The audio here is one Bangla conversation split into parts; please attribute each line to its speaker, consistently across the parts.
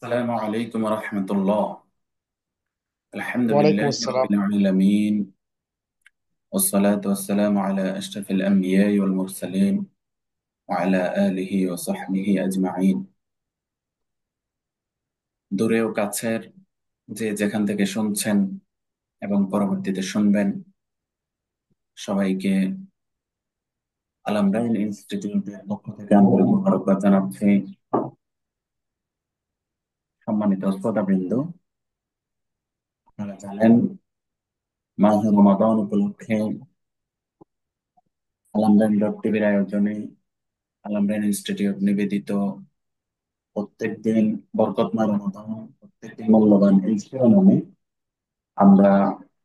Speaker 1: السلام عليكم ورحمة الله. الحمد
Speaker 2: ওয়ালাইকুম
Speaker 1: لله رب
Speaker 2: আসসালাম।
Speaker 1: العالمين، والصلاة والسلام على أشرف الأنبياء والمرسلين وعلى آله وصحبه أجمعين। দূরে ও কাছের যে যেখান থেকে শুনছেন এবং পরবর্তীতে শুনবেন, সবাইকে আল আমরাইন ইনস্টিটিউটের পক্ষ থেকে আন্তরিক মোবারকবাদ জানাচ্ছি। সম্মানিত শ্রোতাবৃন্দ, আপনারা জানেন মাহে রমাদান উপলক্ষে আল আমরাইন ডট টিভির আয়োজনে আল আমরাইন ইনস্টিটিউট নিবেদিত প্রত্যেকদিন বরকতময় রমাদান, প্রত্যেকদিন মূল্যবান এই শিরোনামে আমরা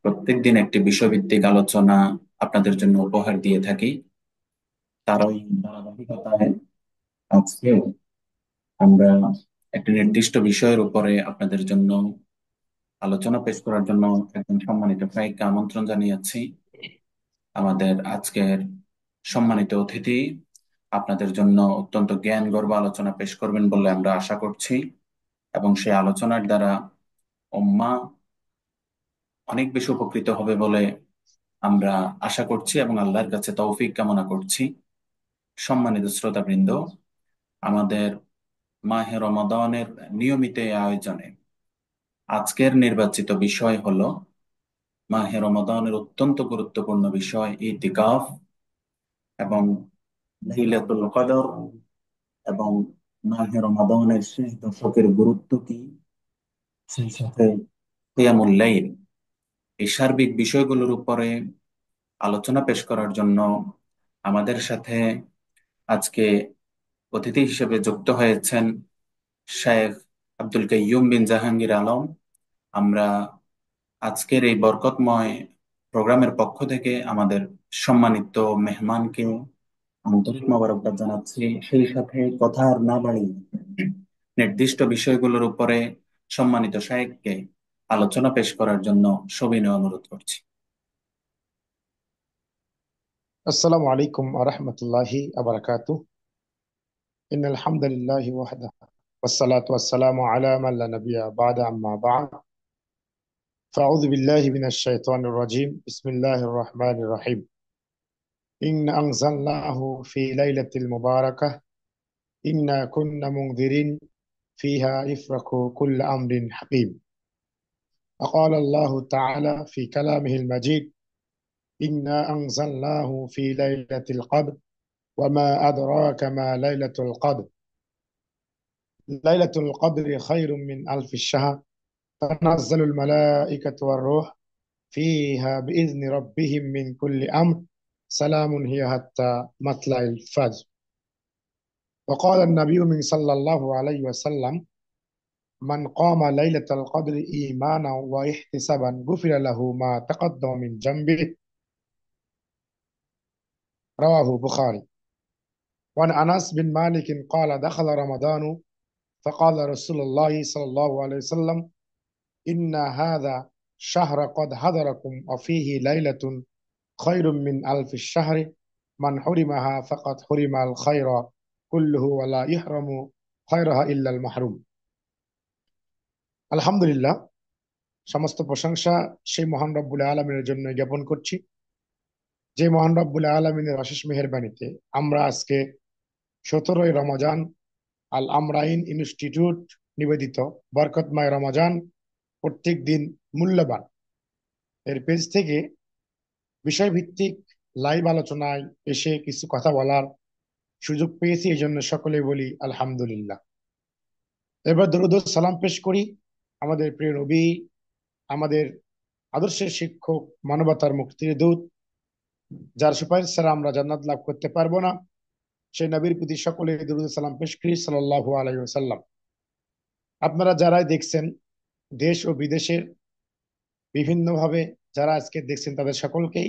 Speaker 1: প্রত্যেকদিন একটি বিষয়ভিত্তিক আলোচনা আপনাদের জন্য উপহার দিয়ে থাকি। তারই ধারাবাহিকতায় আজকে আমরা একটি নির্দিষ্ট বিষয়ের উপরে আপনাদের জন্য আলোচনা পেশ করার জন্য একজন সম্মানিত ভাইকে আমন্ত্রণ জানিয়েছি। আমাদের আজকের সম্মানিত অতিথি আপনাদের জন্য অত্যন্ত জ্ঞানগর্ভ আলোচনা পেশ করবেন বলে আমরা আশা করছি, এবং সেই আলোচনার দ্বারা উম্মাহ অনেক বেশি উপকৃত হবে বলে আমরা আশা করছি এবং আল্লাহর কাছে তৌফিক কামনা করছি। সম্মানিত শ্রোতাবৃন্দ, আমাদের মাহে রমাদানের নিয়মিত এই আয়োজনে আজকের নির্বাচিত বিষয় হলো মাহে রমাদানের অত্যন্ত গুরুত্বপূর্ণ বিষয় ইতিকাফ এবং লাইলাতুল কদর, এবং মাহে রমাদানের শেষ দশকের গুরুত্ব কি, সেই সাথে কিয়ামুল লাইল, এই সার্বিক বিষয়গুলোর উপরে আলোচনা পেশ করার জন্য আমাদের সাথে আজকে অতিথি হিসেবে যুক্ত হয়েছেন শেখ আব্দুল কাইয়ুম বিন জাহাঙ্গীর আলম। আমরা আজকের এই বরকতময় প্রোগ্রামের পক্ষ থেকে আমাদের সম্মানিত মেহমানকে আন্তরিক মোবারকবাদ জানাচ্ছি। সেই সাথে কথা আর না বাড়িয়ে নির্দিষ্ট বিষয়গুলোর উপরে সম্মানিত শেখকে আলোচনা পেশ করার জন্য সবিনয় অনুরোধ করছি।
Speaker 2: আসসালামু আলাইকুম ওয়া রাহমাতুল্লাহি ওয়া বারাকাতুহু। ইন্নাল হামদালিল্লাহি ওয়াহদাহু ওয়াসসালাতু ওয়াসসালামু আলা মান লা নাবিয়্যা বা'দা আম্মা বা'দ। ফাআউযু বিল্লাহি মিনাশ শাইতানির রাজীম। বিসমিল্লাহির রাহমানির রাহিম। ইন্না আনজালনাহু ফি লাইলাতিল মুবারাকাহ। ইন্না কুন্না মুনযিরিন ফিহা ইফরাকু কুল্লা আমরিন হাকীম। وقال الله تعالى في كلامه المجيد: إنا أنزلناه في ليلة القدر وما أدراك ما ليلة القدر ليلة القدر خير من ألف الشهر. تنزل الملائكة والروح فيها بإذن ربهم من كل أمر. سلام هي حتى مطلع الفجر. وقال النبي من صلى الله عليه وسلم: من قام ليلة القدر إيمانا واحتسابا غفر له ما تقدم من ذنبه. رواه البخاري. وعن أنس بن مالك قال: دخل رمضان فقال رسول الله صلى الله عليه وسلم: إن هذا شهر قد حضركم وفيه ليلة خير من ألف الشهر. من حرمها فقد حرم الخير كله ولا يحرم خيرها إلا المحروم. আলহামদুলিল্লাহ, সমস্ত প্রশংসা সেই মহান রব্বুল আলমিনের জন্য জ্ঞাপন করছি, যে মহান রব্বুল আলমিনের অশেষ মেহেরবানিতে আমরা আজকে 17ই রমজান আল আমরাইন ইনস্টিটিউট নিবেদিত বরকতময় রমজান প্রত্যেক দিন মূল্যবান এর পেজ থেকে বিষয়ভিত্তিক লাইভ আলোচনায় এসে কিছু কথা বলার সুযোগ পেয়েছি। এই জন্য সকলে বলি আলহামদুলিল্লাহ। এবার দরুদ ও সালাম পেশ করি আমাদের প্রিয় নবী, আমাদের আদর্শের শিক্ষক, মানবতার মুক্তির দূত, যার সুপারিশ ছাড়া আমরা জান্নাত লাভ করতে পারবো না, সেই নবীর প্রতি সকলে দরুদ ও সালাম পেশ করি সাল্লাল্লাহু আলাইহি ওয়াসাল্লাম। আপনারা যারাই দেখছেন দেশ ও বিদেশের বিভিন্নভাবে, যারা আজকে দেখছেন তাদের সকলকেই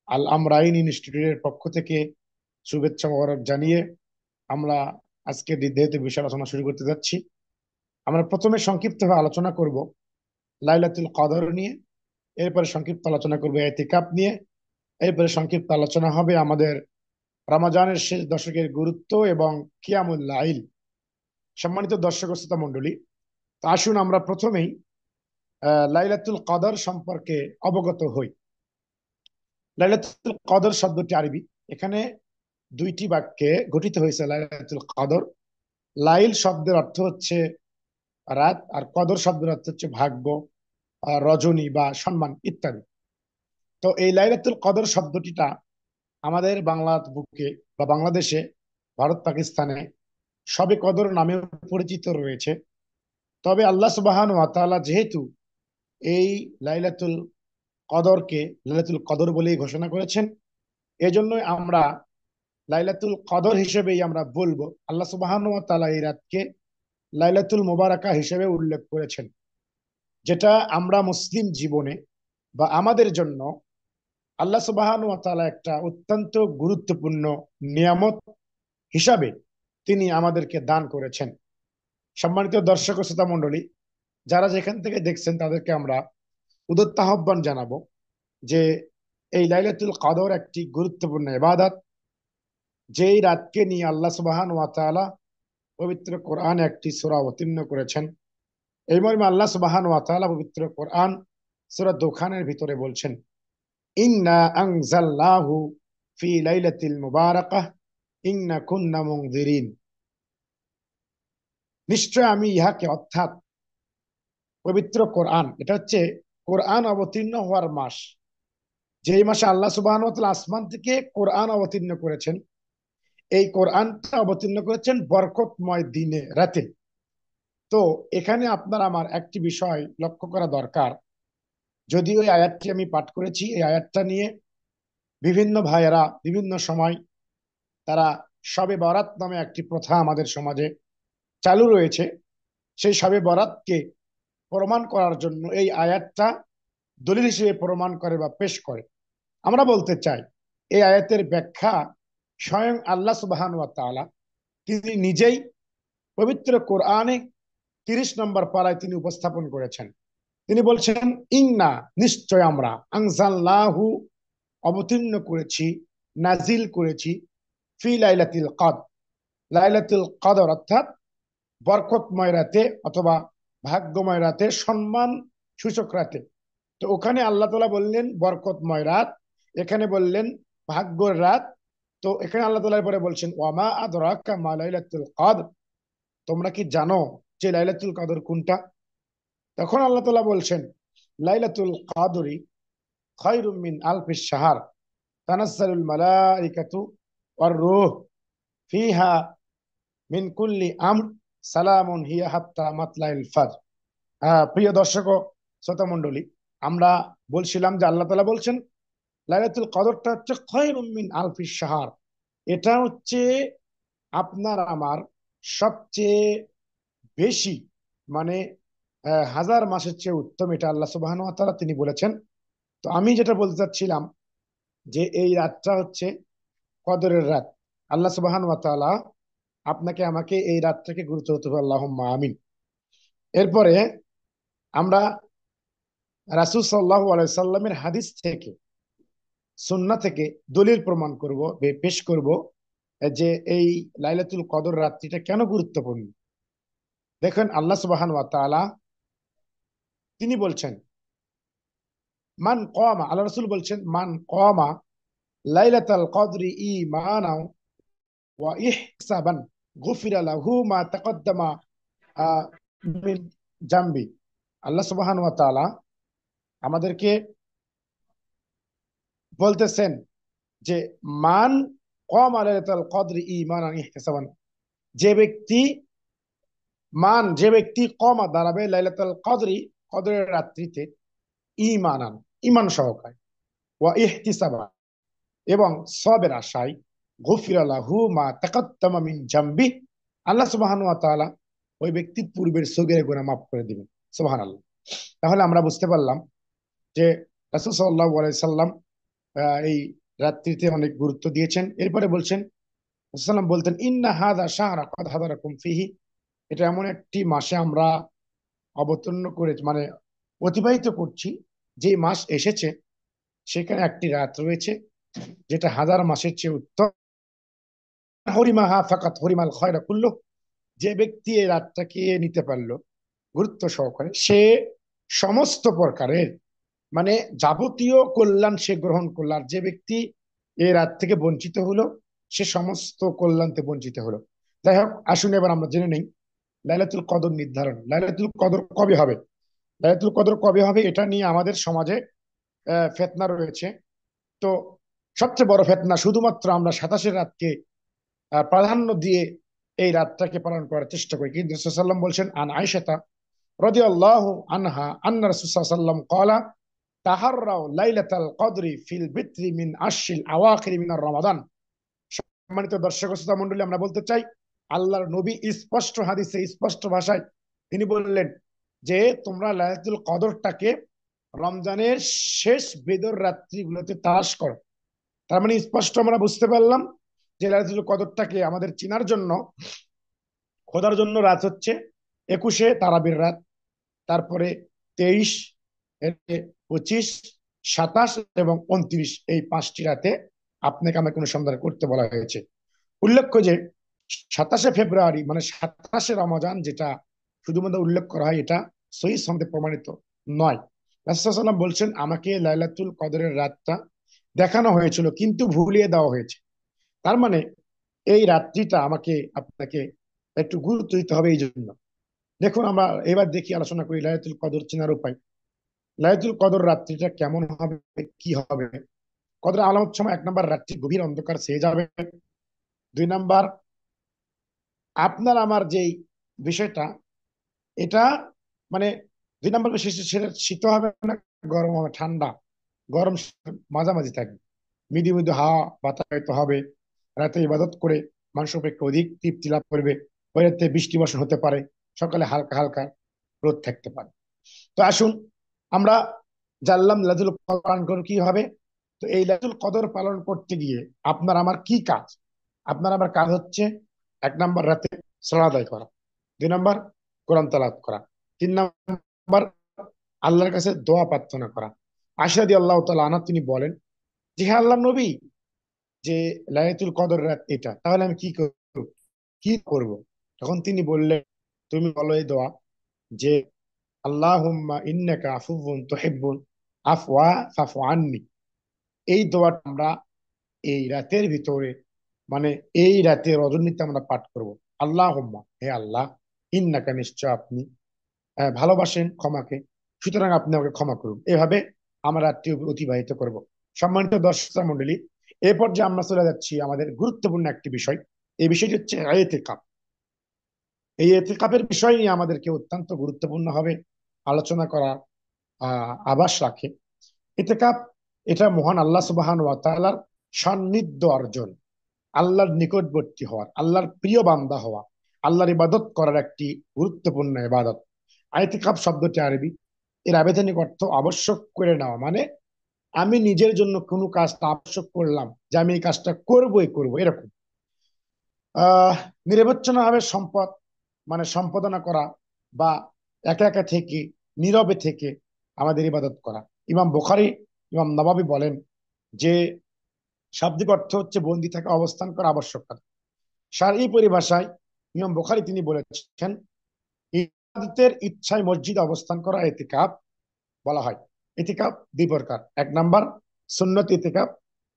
Speaker 2: আল আমরাইন ইনস্টিটিউটের পক্ষ থেকে শুভেচ্ছা মোবারক জানিয়ে আমরা আজকে নির্ধারিত বিষয় আলোচনা শুরু করতে যাচ্ছি। আমরা প্রথমে সংক্ষিপ্তভাবে আলোচনা করব লাইলাতুল কদর নিয়ে, এরপরে সংক্ষিপ্ত আলোচনা করব ইতিকাফ নিয়ে, এরপরে সংক্ষিপ্ত আলোচনা হবে আমাদের রমজানের শেষ দশকের গুরুত্ব এবং কিয়ামুল লাইল। সম্মানিত দর্শক ও শ্রোতা মণ্ডলী, তো আসুন আমরা প্রথমেই লাইলাতুল কদর সম্পর্কে অবগত হই। লাইলাতুল কদর শব্দটি আরবি, এখানে দুইটি বাক্যে গঠিত হয়েছে লাইলাতুল কদর। লাইল শব্দের অর্থ হচ্ছে রাত, আর কদর শব্দের অর্থ হচ্ছে ভাগ্য, রজনী বা সম্মান ইত্যাদি। তো এই লাইলাতুল কদর শব্দটিটা আমাদের বাংলার বুকে বা বাংলাদেশে, ভারত পাকিস্তানে শবে কদর নামে পরিচিত রয়েছে। তবে আল্লাহ সুবহানাহু ওয়া তাআলা যেহেতু এই লাইলাতুল কদরকে লাইলাতুল কদর বলেই ঘোষণা করেছেন, এজন্যই আমরা লাইলাতুল কদর হিসেবেই আমরা বলবো। আল্লাহ সুবহানাহু ওয়া তাআলা এই রাতকে লাইলাতুল মুবারাকা হিসেবে উল্লেখ করেছেন, যেটা আমরা মুসলিম জীবনে বা আমাদের জন্য আল্লাহ সুবহানাহু ওয়া তাআলা একটা অত্যন্ত গুরুত্বপূর্ণ নিয়ামত হিসাবে তিনি আমাদেরকে দান করেছেন। সম্মানিত দর্শক ও শ্রোতা মণ্ডলী, যারা যেখান থেকে দেখছেন তাদেরকে আমরা উদাত্ত আহ্বান জানাবো যে এই লাইলাতুল কদর একটি গুরুত্বপূর্ণ ইবাদত, যেই রাতকে নিয়ে আল্লাহ সুবহানাহু ওয়া তাআলা পবিত্র কোরআনে একটি সূরা অবতীর্ণ করেছেন। এই মর্মে আল্লাহ সুবহানাহু ওয়া তাআলা পবিত্র কোরআন সূরা দুখানের ভিতরে বলছেন, ইন্না আনজালনাহু ফি লাইলাতিল মুবারাকাহ ইন্না কুন্না মুনজিরিন। নিশ্চয় আমি ইহাকে, অর্থাৎ পবিত্র কোরআন, এটা হচ্ছে কোরআন অবতীর্ণ হওয়ার মাস, যেই মাসে আল্লাহ সুবহানাহু ওয়া তাআলা আসমান থেকে কোরআন অবতীর্ণ করেছেন। এই কোরআনটা অবতীর্ণ করেছেন বরকতময় দিনে, রাতে। তো এখানে আপনার আমার একটি বিষয় লক্ষ্য করা দরকার। যদিও এই আয়াতটি আমি পাঠ করেছি, এই আয়াতটা নিয়ে বিভিন্ন ভাইয়েরা বিভিন্ন সময় তারা শবে বরাত নামে একটি প্রথা আমাদের সমাজে চালু রয়েছে, সেই শবে বরাতকে প্রমাণ করার জন্য এই আয়াতটা দলিল হিসেবে প্রমাণ করে বা পেশ করে। আমরা বলতে চাই, এই আয়াতের ব্যাখ্যা স্বয়ং আল্লাহ সুবহানাহু ওয়া তাআলা তিনি নিজেই পবিত্র কোরআনে 30 নম্বর পারায় তিনি উপস্থাপন করেছেন। তিনি বলছেন, ইন্না, নিশ্চয় আমরা, আনজালনাহু, অবতীর্ণ করেছি, নাজিল করেছি, ফি লাইলাতুল কদর, লাইলাতুল কদর অর্থাৎ বরকতময় রাতে অথবা ভাগ্যময় রাতে, সম্মান সূচক রাতে। তো ওখানে আল্লাহ তাআলা বললেন বরকতময় রাত, এখানে বললেন ভাগ্যের রাত। তো এখানে আল্লাহ তাআলা পরে বলছেন, ওয়ামা আদরাকা মা লাইলাতুল কদর, তোমরা কি জানো যে লাইলাতুল কদর কোনটা? তখন আল্লাহ তাআলা বলছেন, লাইলাতুল কদরি খায়রুম মিন আলফিশ শাহর তানাজ্জালুল মালাইকাতু ওয়ার রূহ ফিহা মিন কুল্লি আমর সালামুন হিয়া হাত্তা মাতলাইল ফাজর। প্রিয় দর্শক ও শ্রোতা মণ্ডলী, আমরা বলছিলাম যে আল্লাহ তাআলা বলছেন লাইলাতুল কদরটা হচ্ছে খায়রুম মিন আলফিশ শাহর, এটা হচ্ছে আপনার আমার সবচেয়ে বেশি, মানে হাজার মাসের চেয়ে উত্তম, এটা আল্লাহ সুবহানাহু ওয়া তাআলা তিনি বলেছেন। তো আমি যেটা বলতে চাচ্ছিলাম যে এই রাতটা হচ্ছে কদরের রাত। আল্লাহ সুবহানাহু ওয়া তাআলা আপনাকে আমাকে এই রাতটাকে গুরুত্ব দিতে হবে, আল্লাহুম্মা আমিন। এরপরে আমরা রাসূল সাল্লাল্লাহু আলাইহি সাল্লামের হাদিস থেকে, সুন্নাহ থেকে দলিল প্রমাণ করব, পেশ করব যে এই লাইলাতুল কদর রাত্রিটা কেন গুরুত্বপূর্ণ। দেখেন আল্লাহ সুবহানাহু ওয়া তাআলা তিনি বলছেন, মান কওমা, আল্লাহ রাসূল বলছেন, মান কওমা লাইলাতাল কদরি ঈমানাও ওয়া ইহসাবান গুফিরা লাহু মা তাকদ্দামা মিন জামবি। আল্লাহ সুবহানাহু ওয়া তাআলা আমাদেরকে বলতেছেন যে মান কওমা লাইলাতাল কদরি ঈমানান ইহতিসাবান, যে ব্যক্তি, যে ব্যক্তি কমা দাঁড়াবে লাইলাতুল কদরি, কদরের রাত্রিতে, ঈমানান, ঈমান সহকারে, ওয়া ইহতিসাবা, এবং সবের আশায়, গুফিরা লাহু মা তাকাদ্দামা মিন জামবি, আল্লাহ সুবহানাহু ওয়া তাআলা ওই ব্যক্তির পূর্বের সগীরা গুনাহ মাফ করে দিবেন। সুবহানাল্লাহ। তাহলে আমরা বুঝতে পারলাম যে রাসূল সাল্লাল্লাহু আলাইহি সাল্লাম এই রাত্রিতে অনেক গুরুত্ব দিয়েছেন। এরপরে বলছেন, রাসূল সাল্লাম বলতেন, ইন্না হাযা শাহরা ক্বাদ হাদারাকুম ফিহি, এটা এমন একটি মাসে আমরা অবতীর্ণ করে, মানে অতিবাহিত করছি, যে মাস এসেছে সেখানে একটি রাত রয়েছে যেটা হাজার মাসের চেয়ে উত্তম। হরিমাহা ফাকাত হরিমাল খয়রা কুল্লু, যে ব্যক্তি এই রাতটাকে নিতে পারলো, গুরুত্ব সহকারে সে সমস্ত প্রকারের মানে যাবতীয় কল্যাণ সে গ্রহণ করলো। আর যে ব্যক্তি এই রাত থেকে বঞ্চিত হলো সে সমস্ত কল্যাণ থেকে বঞ্চিত হলো। যাই হোক, আসুন এবার আমরা জেনে নেই লাইলাতুল কদর নির্ধারণ। লাইলাতুল কদর কবে হবে? লাইলাতুল কদর কবে হবে এটা নিয়ে আমাদের সমাজে ফেতনা রয়েছে। তো সবচেয়ে বড় ফেতনা, শুধুমাত্র আমরা 27-এর রাতকে প্রাধান্য দিয়ে এই রাতটাকে পালন করার চেষ্টা করি। কিন্তু রাসূলুল্লাহ সাল্লাল্লাহু আলাইহি ওয়াসাল্লাম বলছেন, আন আয়েশাতা রাদিয়াল্লাহু আনহা আন্না রাসূলুল্লাহ সাল্লাল্লাহু আলাইহি ওয়াসাল্লাম ক্বালা তাহাররাও লাইলাতাল কদরি ফিল বিত্রি মিন আশরিল আওয়াখির মিনার রমাদান। সম্মানিত দর্শক শ্রোতা মণ্ডলী, আমরা বলতে চাই আল্লাহর নবী স্পষ্ট হাদিসে স্পষ্ট ভাষায় তিনি বললেন যে তোমরা লাইলাতুল কদরটাকে রমজানের শেষ বেদর রাত্রিগুলোতে তালাশ করো। তার মানে স্পষ্ট আমরা বুঝতে পারলাম যে লাইলাতুল কদরটাকে আমাদের চিনার জন্য খোদার জন্য রাত হচ্ছে 21-এ তারাবির রাত, তারপরে 23, 25, 27 এবং 29, এই 5টি রাতে আপনাকে আমাকে অনুসন্ধান করতে বলা হয়েছে। উল্লেখ্য যে 27শে ফেব্রুয়ারি মানে 27শে রমজান যেটা শুধুমাত্র উল্লেখ করা হয় এটা সহিহ সনদে প্রমাণিত নয়। রাসূলুল্লাহ সাল্লাল্লাহু আলাইহি ওয়াসাল্লাম বলছেন আমাকে লাইলাতুল কদরের রাতটা দেখানো হয়েছিল কিন্তু ভুলিয়ে দেওয়া হয়েছে। তার মানে এই রাত্রিটা আমাকে আপনাকে একটু গুরুত্ব দিতে হবে। এই জন্য দেখুন আমরা এবার দেখি আলোচনা করি লাইলাতুল কদর চেনার উপায়। লাইলাতুল কদর রাত্রিটা কেমন হবে, কি হবে? কদর আলামত সময় 1 নম্বর, রাত্রি গভীর অন্ধকার ছেয়ে যাবে। 2 নম্বর, আপনার আমার যেই বিষয়টা এটা মানে 2 নম্বর, সেটা শীত হবে না, গরম হবে, ঠান্ডা গরম মাঝামাঝি থাকবে, মৃদু মৃদু হাওয়া বাতায়িত হবে। রাতে ইবাদত করে মানুষ অপেক্ষা অধিক তৃপ্তি লাভ করবে। ওই রাতে বৃষ্টি বর্ষণ হতে পারে, সকালে হালকা হালকা রোদ থাকতে পারে। তো আসুন আমরা জানলাম লাইলাতুল কদর পালন করে কি হবে। তো এই লাইলাতুল কদর পালন করতে গিয়ে আপনার আমার কি কাজ? আপনার আমার কাজ হচ্ছে 1 নম্বর, রাতে সালাত আদায় করা। 2 নম্বর, কোরআন তেলাওয়াত করা। 3 নম্বর, আল্লাহর কাছে দোয়া প্রার্থনা করা। আয়েশা রাদিয়াল্লাহু তাআলা আনহা তিনি বলেন যে হে আল্লাহর নবী, যে লাইলাতুল কদর রাত এটা, তাহলে আমি কি করব? তখন তিনি বললেন তুমি বলো এই দোয়া যে আল্লাহুম্মা ইন্নাকা আফুউন তুহিব্বুল আফওয়া ফাফু আন্নি। এই দোয়াটা আমরা এই রাতের ভিতরে মানে এই রাতে রজনীতে আমরা পাঠ করব। আল্লাহুম্মা, হে আল্লাহ, ইন্নাকা, নিশ্চয় আপনি, ভালোবাসেন ক্ষমাকে, সুতরাং আপনি আমাকে ক্ষমা করুন। এভাবে আমরা রাত্রি অতিবাহিত করব। সম্মানিত দর্শক মন্ডলী, এরপর যে আমরা চলে যাচ্ছি আমাদের গুরুত্বপূর্ণ একটি বিষয়। এই বিষয়টি হচ্ছে ইতিকাফ। এই ইতিকাফের বিষয় নিয়ে আমাদেরকে অত্যন্ত গুরুত্বপূর্ণ ভাবে আলোচনা করা আভাস রাখে। ইতিকাফ এটা মহান আল্লাহ সুবহানাহু ওয়া তাআলার সান্নিধ্য অর্জন, আল্লাহর নিকটবর্তী হওয়ার, আল্লাহর প্রিয় বান্দা হওয়া, আল্লাহর ইবাদত করার একটি গুরুত্বপূর্ণ ইবাদত। ইতিকাফ শব্দটি আরবি, এর আবেদনিক অর্থ আবশ্যক করে নেওয়া, মানে আমি নিজের জন্য কোনো কাজটা আবশ্যক করলাম যে আমি এই কাজটা করবই করবো, এরকম। আহ নিরবচ্ছিন্নভাবে সম্পদ মানে সম্পাদনা করা বা একা একা থেকে নীরবে থেকে আমাদের ইবাদত করা। ইমাম বুখারী, ইমাম নববী বলেন যে শাব্দিক অর্থ হচ্ছে বন্দী থাকা, অবস্থান করা, আবশ্যকতা। শারঈ পরিভাষায় ইমাম বুখারী তিনি বলেছেন ইবাদতের ইচ্ছায় মসজিদে অবস্থান করা ইতিকাফ বলা হয়। ইতিকাফ 2 প্রকার। 1 নম্বর, সুন্নত ইতিকাফ,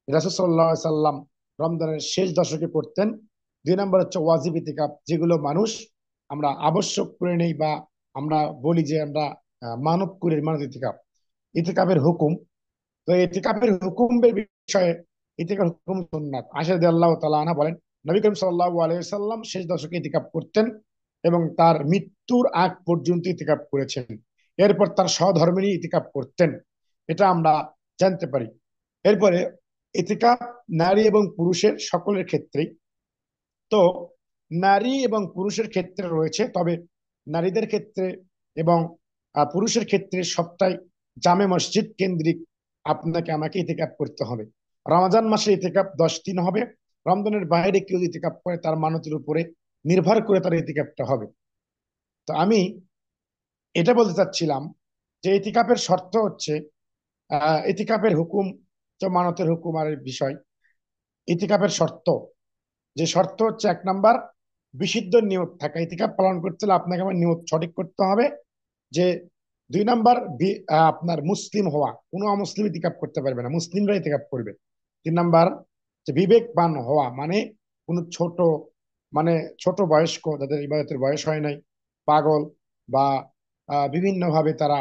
Speaker 2: রাসূল সাল্লাল্লাহু আলাইহি সাল্লাম রমজানের শেষ দশকে করতেন। 2 নম্বর হচ্ছে ওয়াজিব ইতিকাফ, যেগুলো মানুষ আমরা আবশ্যক করে নেই বা আমরা বলি যে আমরা মানব করে মানব ইতিকাফ। ইতিকাফের হুকুম, তো ইতিকাফের হুকুমের বিষয়ে ইতিকাফের হুকুম সুন্নাত। আয়েশা রাদিয়াল্লাহু তাআলা আনহা বলেন নবী করিম সাল্লাল্লাহু আলাইহি সাল্লাম শেষ দশকে ইতিকাফ করতেন এবং তার মৃত্যুর আগ পর্যন্ত ইতিকাফ করেছেন। এরপর তার সহধর্মিণী ইতিকাফ করতেন, এটা আমরা জানতে পারি। এরপরে ইতিকাফ নারী এবং পুরুষের সকলের ক্ষেত্রেই। তো নারী এবং পুরুষের ক্ষেত্রে রয়েছে, তবে নারীদের ক্ষেত্রে এবং পুরুষের ক্ষেত্রে সবটাই জামে মসজিদ কেন্দ্রিক আপনাকে আমাকে ইতিকাফ করতে হবে। রমজান মাসে ইতিকাফ 10 দিন হবে। রমজানের বাইরে কেউ ইতিকাফ করে তার মানতের উপরে নির্ভর করে তার ইতিকাফটা হবে। তো আমি এটা বলতে চাচ্ছিলাম যে ইতিকাফের শর্ত হচ্ছে ইতিকাফের হুকুম তো মানতের হুকুম আর বিষয়। ইতিকাফের শর্ত, যে শর্ত হচ্ছে 1 নম্বর, বিশুদ্ধ নিয়ত থাকা। ইতিকাফ পালন করতে হলে আপনাকে আমার নিয়ত সঠিক করতে হবে যে 2 নাম্বার আপনার মুসলিম হওয়া, কোনো অমুসলিম ইতিকাফ করতে পারবে না, মুসলিমরা ইতিকাফ করবে। 3 নাম্বার যে বিবেকবান হওয়া, মানে কোনো ছোট, মানে ছোট বয়স্ক যাদের ইবাদতের বয়স হয় নাই, পাগল বা বিভিন্ন ভাবে তারা,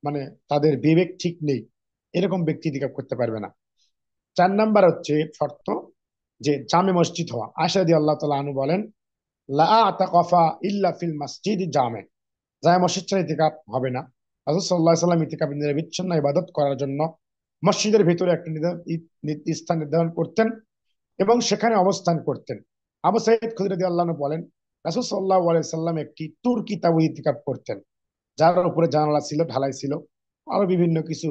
Speaker 2: মানে তাদের বিবেক ঠিক নেই, এরকম ব্যক্তি ইতিকাফ করতে পারবে না। 4 নাম্বার হচ্ছে শর্ত যে জামে মসজিদ হওয়া। আয়েশা রাদিয়াল্লাহু তাআলা আনহু বলেন, লা আতাকাফা ইল্লা ফিল মসজিদ জামে, জামে মসজিদ ছাড়া ইতিকাফ হবে না। রাসূল সাল্লাল্লাহু আলাইহি ওয়াসাল্লাম ইতিকাফের নিরবিচ্ছিন্ন ইবাদত করার জন্য মসজিদের ভিতরে একটা স্থান নির্ধারণ করতেন এবং সেখানে অবস্থান করতেন। আবু সাঈদ খুদরি রাদিয়াল্লাহু আনহু বলেন, রাসূল সাল্লাল্লাহু আলাইহি সাল্লাম একটি তুর্কি তাঁবু ইতিকাফ করতেন, যার উপরে জানালা ছিল, ঢালাই ছিল, আরো বিভিন্ন কিছু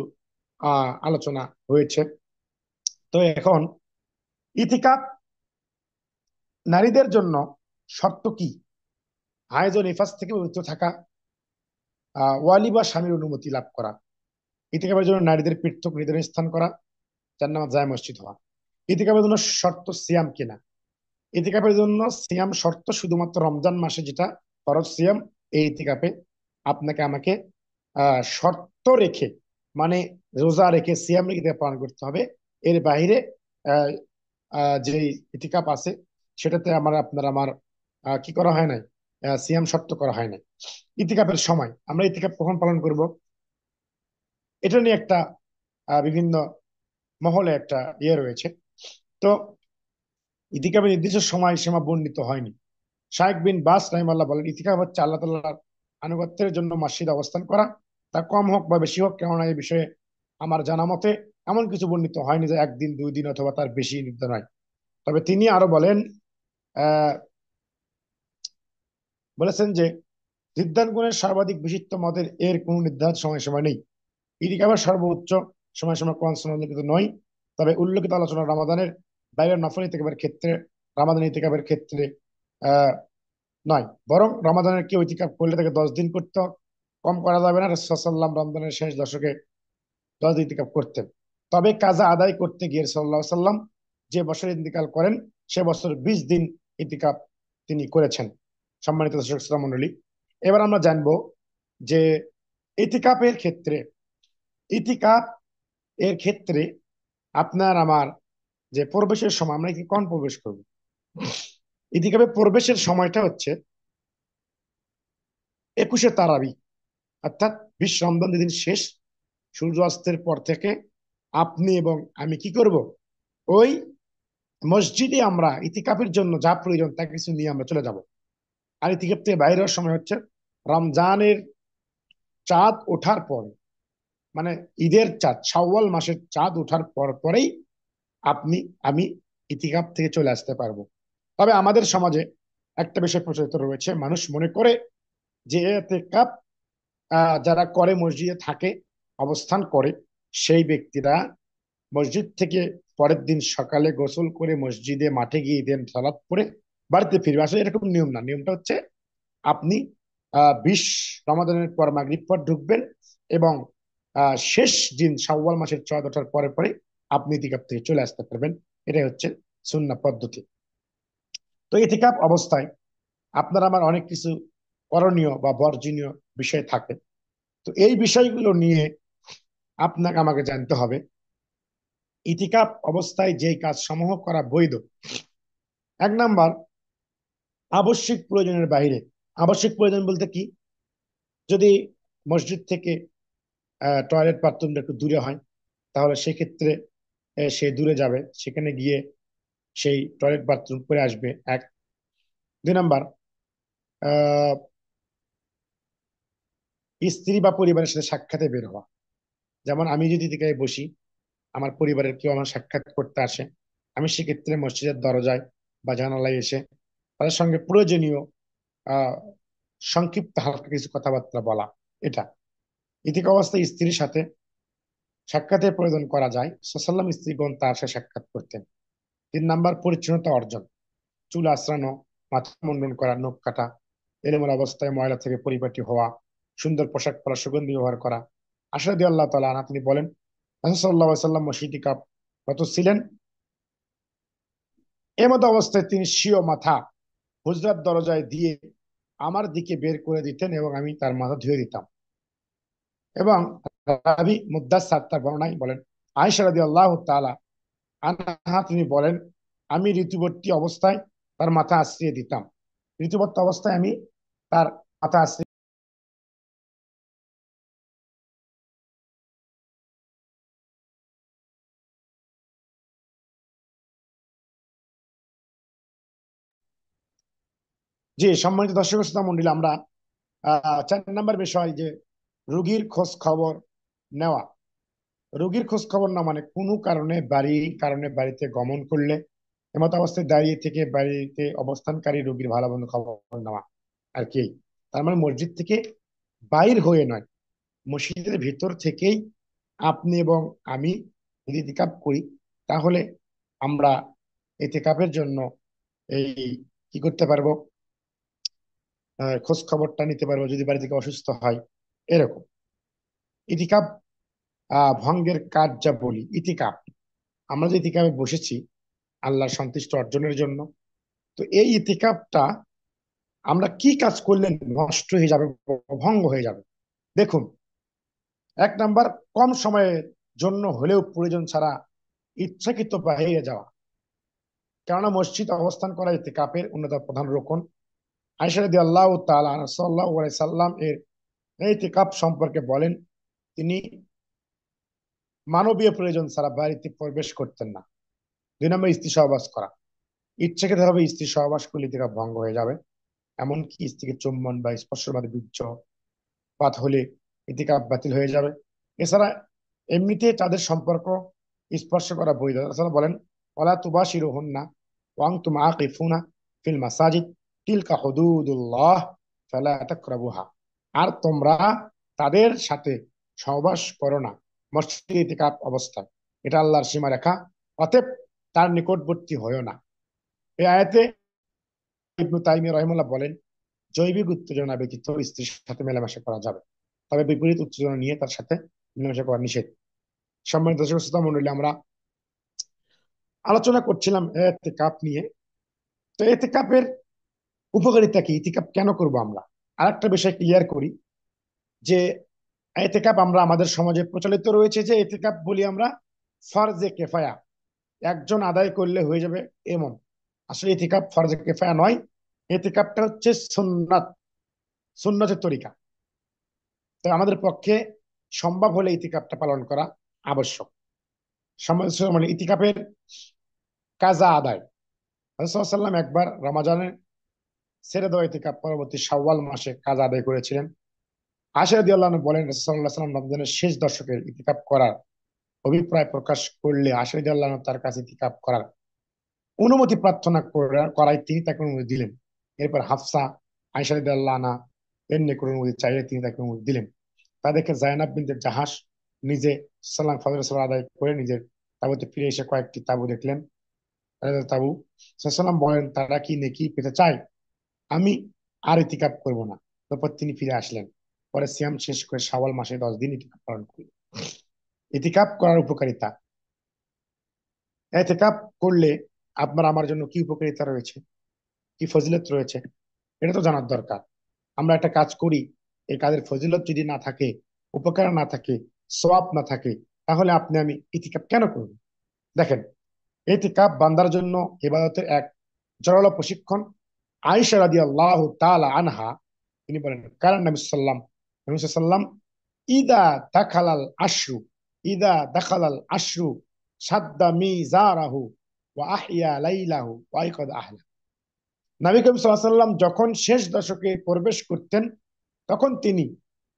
Speaker 2: আলোচনা হয়েছে। তো এখন ইতিকাফ নারীদের জন্য শর্ত কি? হায়েজ ও নিফাস থেকে পবিত্র থাকা, ওয়ালি বা স্বামীর অনুমতি লাভ করা, ইতিকাফের জন্য নারীদের পৃথক নির্ধারণ স্থান করা, 4 নাম্বার জায় মসজিদ হওয়া। ইতিকাফের জন্য শর্ত সিয়াম কিনা? ইতিকাফের জন্য সিয়াম শর্ত শুধুমাত্র রমজান মাসে যেটা ফরজ সিয়াম, এই ইতিকাফে আপনাকে আমাকে শর্ত রেখে, মানে রোজা রেখে সিয়াম রেখে ইতিকাফ পালন করতে হবে। এর বাইরে আহ, যে ইতিকাফ আছে সেটাতে আমার কি করা হয় নাই, সিয়াম শর্ত করা হয় নাই। ইতিকাফের সময় আমরা ইতিকাফ কখন পালন করব, এটা নিয়ে একটা বিভিন্ন মহলে একটা রয়েছে। তো ইতিকাফের নির্দিষ্ট সময় সীমা বর্ণিত হয়নি। শাইখ বিন বাস রাহিমাল্লাহ বলেন, ইতিকাফ হচ্ছে আল্লাহ তাআলার আনুগত্যের জন্য মসজিদে অবস্থান করা, তা কম হোক বা বেশি হোক, কেননা এই বিষয়ে আমার জানা মতে এমন কিছু বর্ণিত হয়নি যে 1 দিন 2 দিন অথবা তার বেশি নির্ধারণ হয়। তবে তিনি আরো আহ বলেছেন যে সিদ্ধান্তগুণের সর্বাধিক বিশিষ্ট মতের এর কোনো নির্ধারিত সময়সীমা নেই। ইতিকাফের সর্বোচ্চ সময়সীমা কোরআন সুন্নাহ উল্লেখিত নয়। তবে উল্লেখিত আলোচনা রমাদানের বাইরের নফল ইতিকাফের ক্ষেত্রে, রমাদান ইতিকাফের ক্ষেত্রে আহ নয়, বরং রমাদানের কেউ ইতিকাফ করলে তাকে 10 দিন করতে হবে, কম করা যাবে না। রাসূল সাল্লাল্লাহু আলাইহি ওয়াসাল্লাম রমজানের শেষ দশকে 10 দিন ইতিকাফ করতেন। তবে কাজা আদায় করতে গিয়ে সাল্লাল্লাহু আলাইহি ওয়াসাল্লাম যে বছর ইন্তিকাল করেন সে বছর 20 দিন ইতিকাফ তিনি করেছেন। সম্মানিত দর্শক শ্রোতা মণ্ডলী, এবার আমরা জানবো যে ইতিকাফের ক্ষেত্রে, ইতিকাফ এর ক্ষেত্রে আপনার আমার যে প্রবেশের সময়, আমরা কি কখন প্রবেশ করব? ইতিকাফে প্রবেশের সময়টা হচ্ছে 21শে তারাবি, অর্থাৎ 20 রমজান যেদিন শেষ, সূর্যাস্তের পর থেকে আপনি এবং আমি কি করব, ওই মসজিদে আমরা ইতিকাফের জন্য যা প্রয়োজন তা কিছু নিয়ে আমরা চলে যাব। আর ইতিকাফ থেকে বাইরে হওয়ার সময় হচ্ছে রমজানের চাঁদ ওঠার পর, মানে ঈদের চাঁদ, শাওয়াল মাসের চাঁদ ওঠার পর পরেই আপনি আমি ইতিকাফ থেকে চলে আসতে পারবো। তবে আমাদের সমাজে একটা বিষয় প্রচলিত রয়েছে, মানুষ মনে করে যে ইতিকাফ যারা করে, মসজিদে থাকে, অবস্থান করে, সেই ব্যক্তিরা মসজিদ থেকে পরের দিন সকালে গোসল করে মসজিদে মাঠে গিয়ে ঈদের সালাত পড়ে বাড়িতে ফিরবে। আসলে এরকম নিয়ম না। নিয়মটা হচ্ছে আপনি 20 রমাদানের পর মাগরিব পর ঢুকবেন এবং শেষ দিন শাওয়াল মাসের চাঁদ ওঠার পরে পরে আপনি ইতিকাফ থেকে চলে আসতে পারবেন। এটাই হচ্ছে সুন্নাহ পদ্ধতি। তো ইতিকাফ অবস্থায় আপনার আমার অনেক কিছু করণীয় বা বর্জনীয় বিষয় থাকে। তো এই বিষয়গুলো নিয়ে আপনাকে আমাকে জানতে হবে। ইতিকাফ অবস্থায় যেই কাজ সমূহ করা বৈধ, 1 নাম্বার আবশ্যিক প্রয়োজনের বাইরে। আবশ্যিক প্রয়োজন বলতে কি? যদি মসজিদ থেকে টয়লেট বাথরুমটা একটু দূরে হয়, তাহলে সেক্ষেত্রে সে দূরে যাবে, সেখানে গিয়ে সেই টয়লেট বাথরুম করে আসবে। 2 নাম্বার আহ স্ত্রী বা পরিবারের সাথে সাক্ষাতে বের হওয়া। যেমন আমি যদি দিকে বসি, আমার পরিবারের কেউ আমার সাক্ষাৎ করতে আসে, আমি সেক্ষেত্রে মসজিদের দরজায় বা জানালায় এসে তাদের সঙ্গে প্রয়োজনীয় আহ সংক্ষিপ্ত হালকা কিছু কথাবার্তা বলা। এটা ইতিক অবস্থায় স্ত্রীর সাথে সাক্ষাতের প্রয়োজন করা যায়। সাল্লাম স্ত্রীগণ তার সাথে সাক্ষাৎ করতেন। 3 নাম্বার পরিচ্ছন্নতা অর্জন, চুল আঁচড়ানো, মাথা মুন্ডন করা, নখ কাটা, এলোমেলো অবস্থায় ময়লা থেকে পরিপাটি হওয়া, সুন্দর পোশাক পরা, সুগন্ধি ব্যবহার করা। আশা রাদিয়াল্লাহু আল্লাহ তাআলা আনহা তিনি বলেন, রাসূল সাল্লাল্লাহু আলাইহি ওয়াসাল্লাম মসজিদে কত ছিলেন, এমত অবস্থায় তিনি স্বীয় মাথা হুজরাত দরজায় দিয়ে আমার দিকে বের করে দিতেন এবং আমি তার মাথা ধুয়ে দিতাম। এবং রাবি মুদ্দাসার তার বর্ণনায় বলেন, আয়েশা রাদিয়াল্লাহু তাআলা আনহা তিনি বলেন, আমি ঋতুবর্তী অবস্থায় তার মাথা আশ্রিয়ে দিতাম। ঋতুবর্তী অবস্থায় আমি তার মাথা আশ্রিয়ে। জি, সম্মানিত দর্শক শ্রোতা মন্ডলী, আমরা 4 নম্বর বিষয় যে রোগীর খোঁজ খবর নেওয়া। রোগীর খোঁজ খবর না মানে কোনো কারণে বাড়িতে গমন করলে এমত অবস্থায় দাঁড়িয়ে থেকে বাড়িতে অবস্থানকারী রোগীর ভালো মন্দ খবর নেওয়া আর কি। তার মানে মসজিদ থেকে বাইর হয়ে নয়, মসজিদের ভিতর থেকেই আপনি এবং আমি যদি ইতিকাফ করি, তাহলে আমরা ইতিকাফের জন্য এই কি করতে পারবো, খোঁজ খবরটা নিতে পারবো যদি বাড়ি থেকে অসুস্থ হয় এরকম। ইতিকাফ ভঙ্গের কাজ যা বলি, ইতিকাফ আমরা যে ইতিকাফে বসেছি আল্লাহর সন্তুষ্ট অর্জনের জন্য, তো এই ইতিকাফটা আমরা কি কাজ করলে নষ্ট হয়ে যাবে, ভঙ্গ হয়ে যাবে। দেখুন, 1 নাম্বার, কম সময়ের জন্য হলেও প্রয়োজন ছাড়া ইচ্ছাকৃত বাইরে যাওয়া। কেননা মসজিদ অবস্থান করা ইতিকাফের অন্যতম প্রধান রোকন। আয়েশা রাদিয়াল্লাহু তাআলা আনহা সাল্লাল্লাহু আলাইহি সাল্লাম এর ইতিকাফ সম্পর্কে বলেন, তিনি মানবীয় প্রয়োজন ছাড়া বাড়িতে প্রবেশ করতেন না। 2 নম্বর, স্ত্রী সহবাস করা। ইচ্ছাকৃত ভাবে স্ত্রী সহবাস করলে ইতিকাফ ভঙ্গ হয়ে যাবে। এমনকি স্ত্রীকে চুম্বন বা স্পর্শের মাধ্যমে বীর্যপাত হলে ইতিকাফ বাতিল হয়ে যাবে। এছাড়া এমনিতে তাদের সম্পর্ক স্পর্শ করা বৈধ। তাছাড়া বলেন, ওয়ালা তুবাশিরুহুন্না ওয়া আনতুম আকিফুনা ফিল মাসাজিদ তিলকা হুদুদুল্লাহ ফালা তাকরাবুহা। আর তোমরা তাদের সাথে সহবাস করো না মসজিদে ইতিকাফ অবস্থায়, এটা আল্লাহর সীমারেখা, অতএব তার নিকটবর্তী হয়েও না। এই আয়াতে ইবনু তাইমিয়া রাহিমাহুল্লাহ বলেন, জৈবিক উত্তেজনা ব্যতীত স্ত্রীর সাথে মেলামেশা করা যাবে, তবে বিপরীত উত্তেজনা নিয়ে তার সাথে মেলামেশা করা নিষেধ। সম্মানিত দর্শক শ্রোতা মণ্ডলী, আমরা আলোচনা করছিলাম এতেকাপ নিয়ে। তো এতেকাপের উপকারিতা কি, ইতিকাপ কেন করব আমরা, আরেকটা বিষয় ক্লিয়ার করি যে এতেকাপ আমরা আমাদের সমাজে প্রচলিত রয়েছে যে এতেকাপ বলি আমরা ফরজে কেফায়া, একজন আদায় করলে হয়ে যাবে এমন। আসলে এতেকাপ ফরজে কেফায়া নয়, এতেকাপটা হচ্ছে সুন্নাত, সুন্নতের তরিকা। তো আমাদের পক্ষে সম্ভব হলে ইতিকাফটা পালন করা আবশ্যক। মানে ইতিকাফের কাজা আদায়, রাসূলুল্লাহ সাল্লাল্লাহু আলাইহি ওয়াসাল্লাম একবার রমাজানে ছেড়ে দেওয়া ইতিকাফ পরবর্তী শাওয়াল মাসে কাজা আদায় করেছিলেন। আয়েশা রাদিয়াল্লাহু আনহা বলেন, রাসূলুল্লাহ সাল্লাল্লাহু আলাইহি ওয়াসাল্লাম রমজানের শেষ দশকে ইতিকাফ করার অভিপ্রায় প্রকাশ করলে আয়েশা রাদিয়াল্লাহু আনহা তার কাছে ইতিকাফ করার অনুমতি প্রার্থনা করায় তিনি তাকে অনুমতি দিলেন। এরপর হাফসা আয়েশা রাদিয়াল্লাহু আনহা এর নিকট অনুমতি চাইলে তিনি তাকে অনুমতি দিলেন। তা দেখে জায়নাব বিনতে জাহাস নিজে সালাম ফজর সালাত আদায় করে নিজের তাঁবুতে ফিরে এসে কয়েকটি তাঁবু দেখলেন। তাঁবু সাল্লাম বলেন, তারা কি নেকি পেতে চায়? আমি আর ইতিকাফ করব না। তারপর তিনি ফিরে আসলেন। পরে সিয়াম শেষ করে শাওয়াল মাসে 10 দিন ইতিকাফ পালন করলেন। ইতিকাফ করার উপকারিতা, ইতিকাফ করলে আপনার আমার জন্য কি উপকারিতা রয়েছে, কি ফজিলত রয়েছে, এটা তো জানার দরকার। আমরা একটা কাজ করি, এই কাজের ফজিলত যদি না থাকে, উপকার না থাকে, সওয়াব না থাকে, তাহলে আপনি আমি ইতিকাফ কেন করব? দেখেন, ইতিকাফ বান্দার জন্য ইবাদতের এক জোরালো প্রশিক্ষণ। আয়েশা রাদিয়াল্লাহু তাআলা আনহা তিনি বলেন, কারণ নবী সাল্লাম ইদা দাখালাল আশরু ইদা দাখালাল আশরু সাদ্দা মিজারাহু ওয়া আহইয়া লাইলাহু ওয়া আইকাদ আহলা। নবী করিম সাল্লাল্লাহু আলাইহি ওয়াসাল্লাম যখন শেষ দশকে প্রবেশ করতেন, তখন তিনি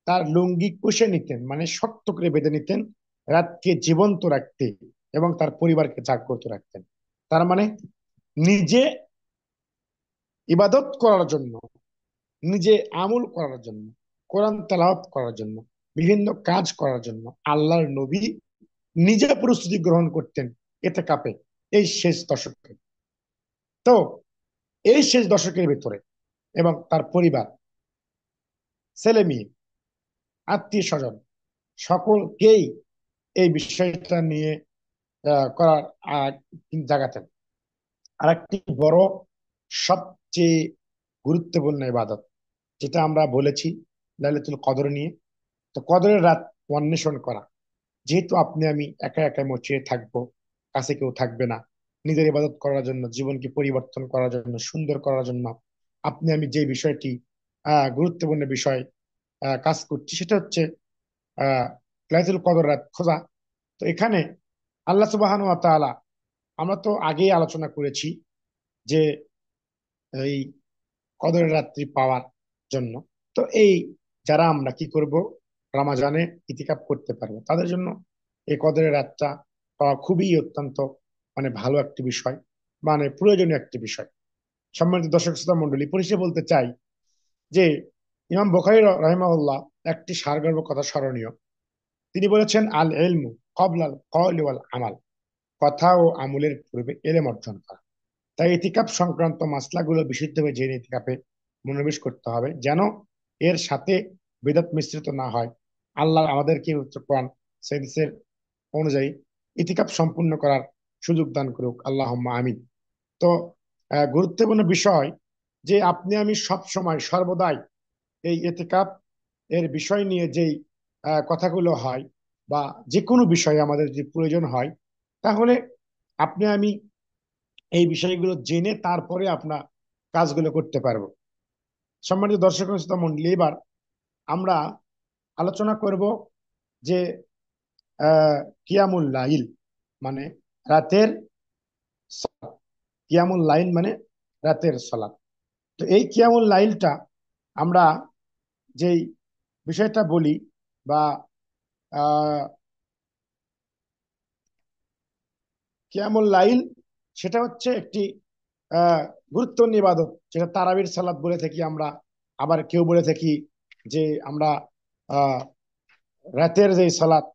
Speaker 2: তার লুঙ্গি কষে নিতেন, মানে শক্ত করে বেঁধে নিতেন, রাতকে জীবন্ত রাখতে এবং তার পরিবারকে জাগ্রত রাখতেন। তার মানে নিজে ইবাদত করার জন্য, নিজে আমল করার জন্য, কোরআন তেলাওয়াত করার জন্য, বিভিন্ন কাজ করার জন্য আল্লাহর নবী নিজে প্রস্তুতি গ্রহণ করতেন ইতিকাফে এই শেষ দশকে। তো এই শেষ দশকের ভিতরে এবং তার পরিবার, ছেলে মেয়ে, আত্মীয় স্বজন সকলকেই এই বিষয়টা নিয়ে করার জাগাতেন। আর একটি বড়, সবচেয়ে গুরুত্বপূর্ণ ইবাদত যেটা আমরা বলেছি লাইলাতুল কদর নিয়ে। তো কদরের রাত অন্বেষণ করা। যেহেতু আপনি আমি একা একা মচিয়ে থাকবো, কাছে কেউ থাকবে না, নিজের ইবাদত করার জন্য, জীবনকে পরিবর্তন করার জন্য, সুন্দর করার জন্য আপনি আমি যে বিষয়টি গুরুত্বপূর্ণ বিষয় কাজ করছি, সেটা হচ্ছে আহ লাইলাতুল কদর রাত খোঁজা। তো এখানে আল্লাহ সুবহানাহু ওয়া তাআলা, আমরা তো আগেই আলোচনা করেছি যে এই কদরের রাত্রি পাওয়ার জন্য, তো এই যারা আমরা কি করব, রমাজানে ইতিকাফ করতে পারবো, তাদের জন্য এই কদরের রাতটা পাওয়া খুবই অত্যন্ত ভালো একটি বিষয়, প্রয়োজনীয় একটি বিষয়। সম্মানিত দর্শক শ্রোতা মন্ডলী, পরিশেষে বলতে চাই যে ইমাম বুখারী রাহিমাহুল্লাহ একটি সারগর্ভ কথা স্মরণীয়। তিনি বলেছেন, আল ইলমু ক্বাবলাল কওলি ওয়াল আমাল, কথা ও আমলের পূর্বে এলেম অর্জন করা। তাই ইতিকাফ সংক্রান্ত মাসলাগুলো বিশুদ্ধভাবে জেনে ইতিকাফে মনোনিবেশ করতে হবে, যেন এর সাথে বিদআত মিশ্রিত না হয়। আল্লাহ আমাদেরকে উচ্চ কোরআন হাদিসের অনুযায়ী ইতিকাফ সম্পূর্ণ করার সুযোগ দান করুক, আল্লাহুম্মা আমিন। তো গুরুত্বপূর্ণ বিষয় যে আপনি আমি সব সময় সর্বদাই এই ইতিকাফ এর বিষয় নিয়ে যেই কথাগুলো হয়, বা যে কোনো বিষয়ে আমাদের যে প্রয়োজন হয়, তাহলে আপনি আমি এই বিষয়গুলো জেনে তারপরে আপনার কাজগুলো করতে পারবো। সম্মানিত দর্শক শ্রোতা মন্ডলী, এবার আমরা আলোচনা করব যে কিয়ামুল লাইল মানে রাতের সালাত। কিয়ামুল লাইল মানে রাতের সালাত। তো এই কিয়ামুল লাইলটা আমরা যেই বিষয়টা বলি, বা আহ কিয়ামুল লাইল, সেটা হচ্ছে একটি আহ গুরুত্বপূর্ণ ইবাদত, যেটা তারাবির সালাত বলে থাকি আমরা। আবার কেউ বলে থাকি যে আমরা আহ রাতের যে সালাত,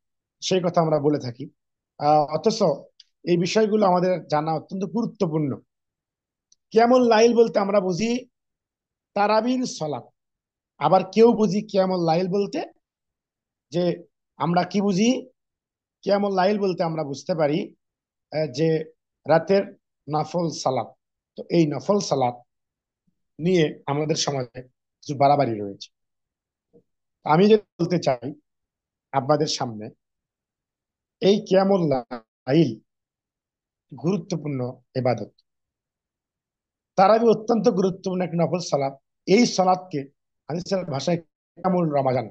Speaker 2: সেই কথা আমরা বলে থাকি। অথচ এই বিষয়গুলো আমাদের জানা অত্যন্ত গুরুত্বপূর্ণ। কিয়ামুল লাইল বলতে আমরা বুঝি তারাবির সালাত। আবার কেউ বুঝি কিয়ামুল লাইল বলতে যে, আমরা কি বুঝি, কিয়ামুল লাইল বলতে আমরা বুঝতে পারি যে রাতের নফল সালাত। তো এই নফল সালাত নিয়ে আমাদের সমাজে কিছু বাড়াবাড়ি রয়েছে। আমি যে বলতে চাই আপনাদের সামনে, এই কিয়ামুল লাইল গুরুত্বপূর্ণ ইবাদত। তারাবি অত্যন্ত গুরুত্বপূর্ণ একটি নফল সালাত। এই সালাতকে হাদিসের ভাষায় কিয়ামুল রমাজান,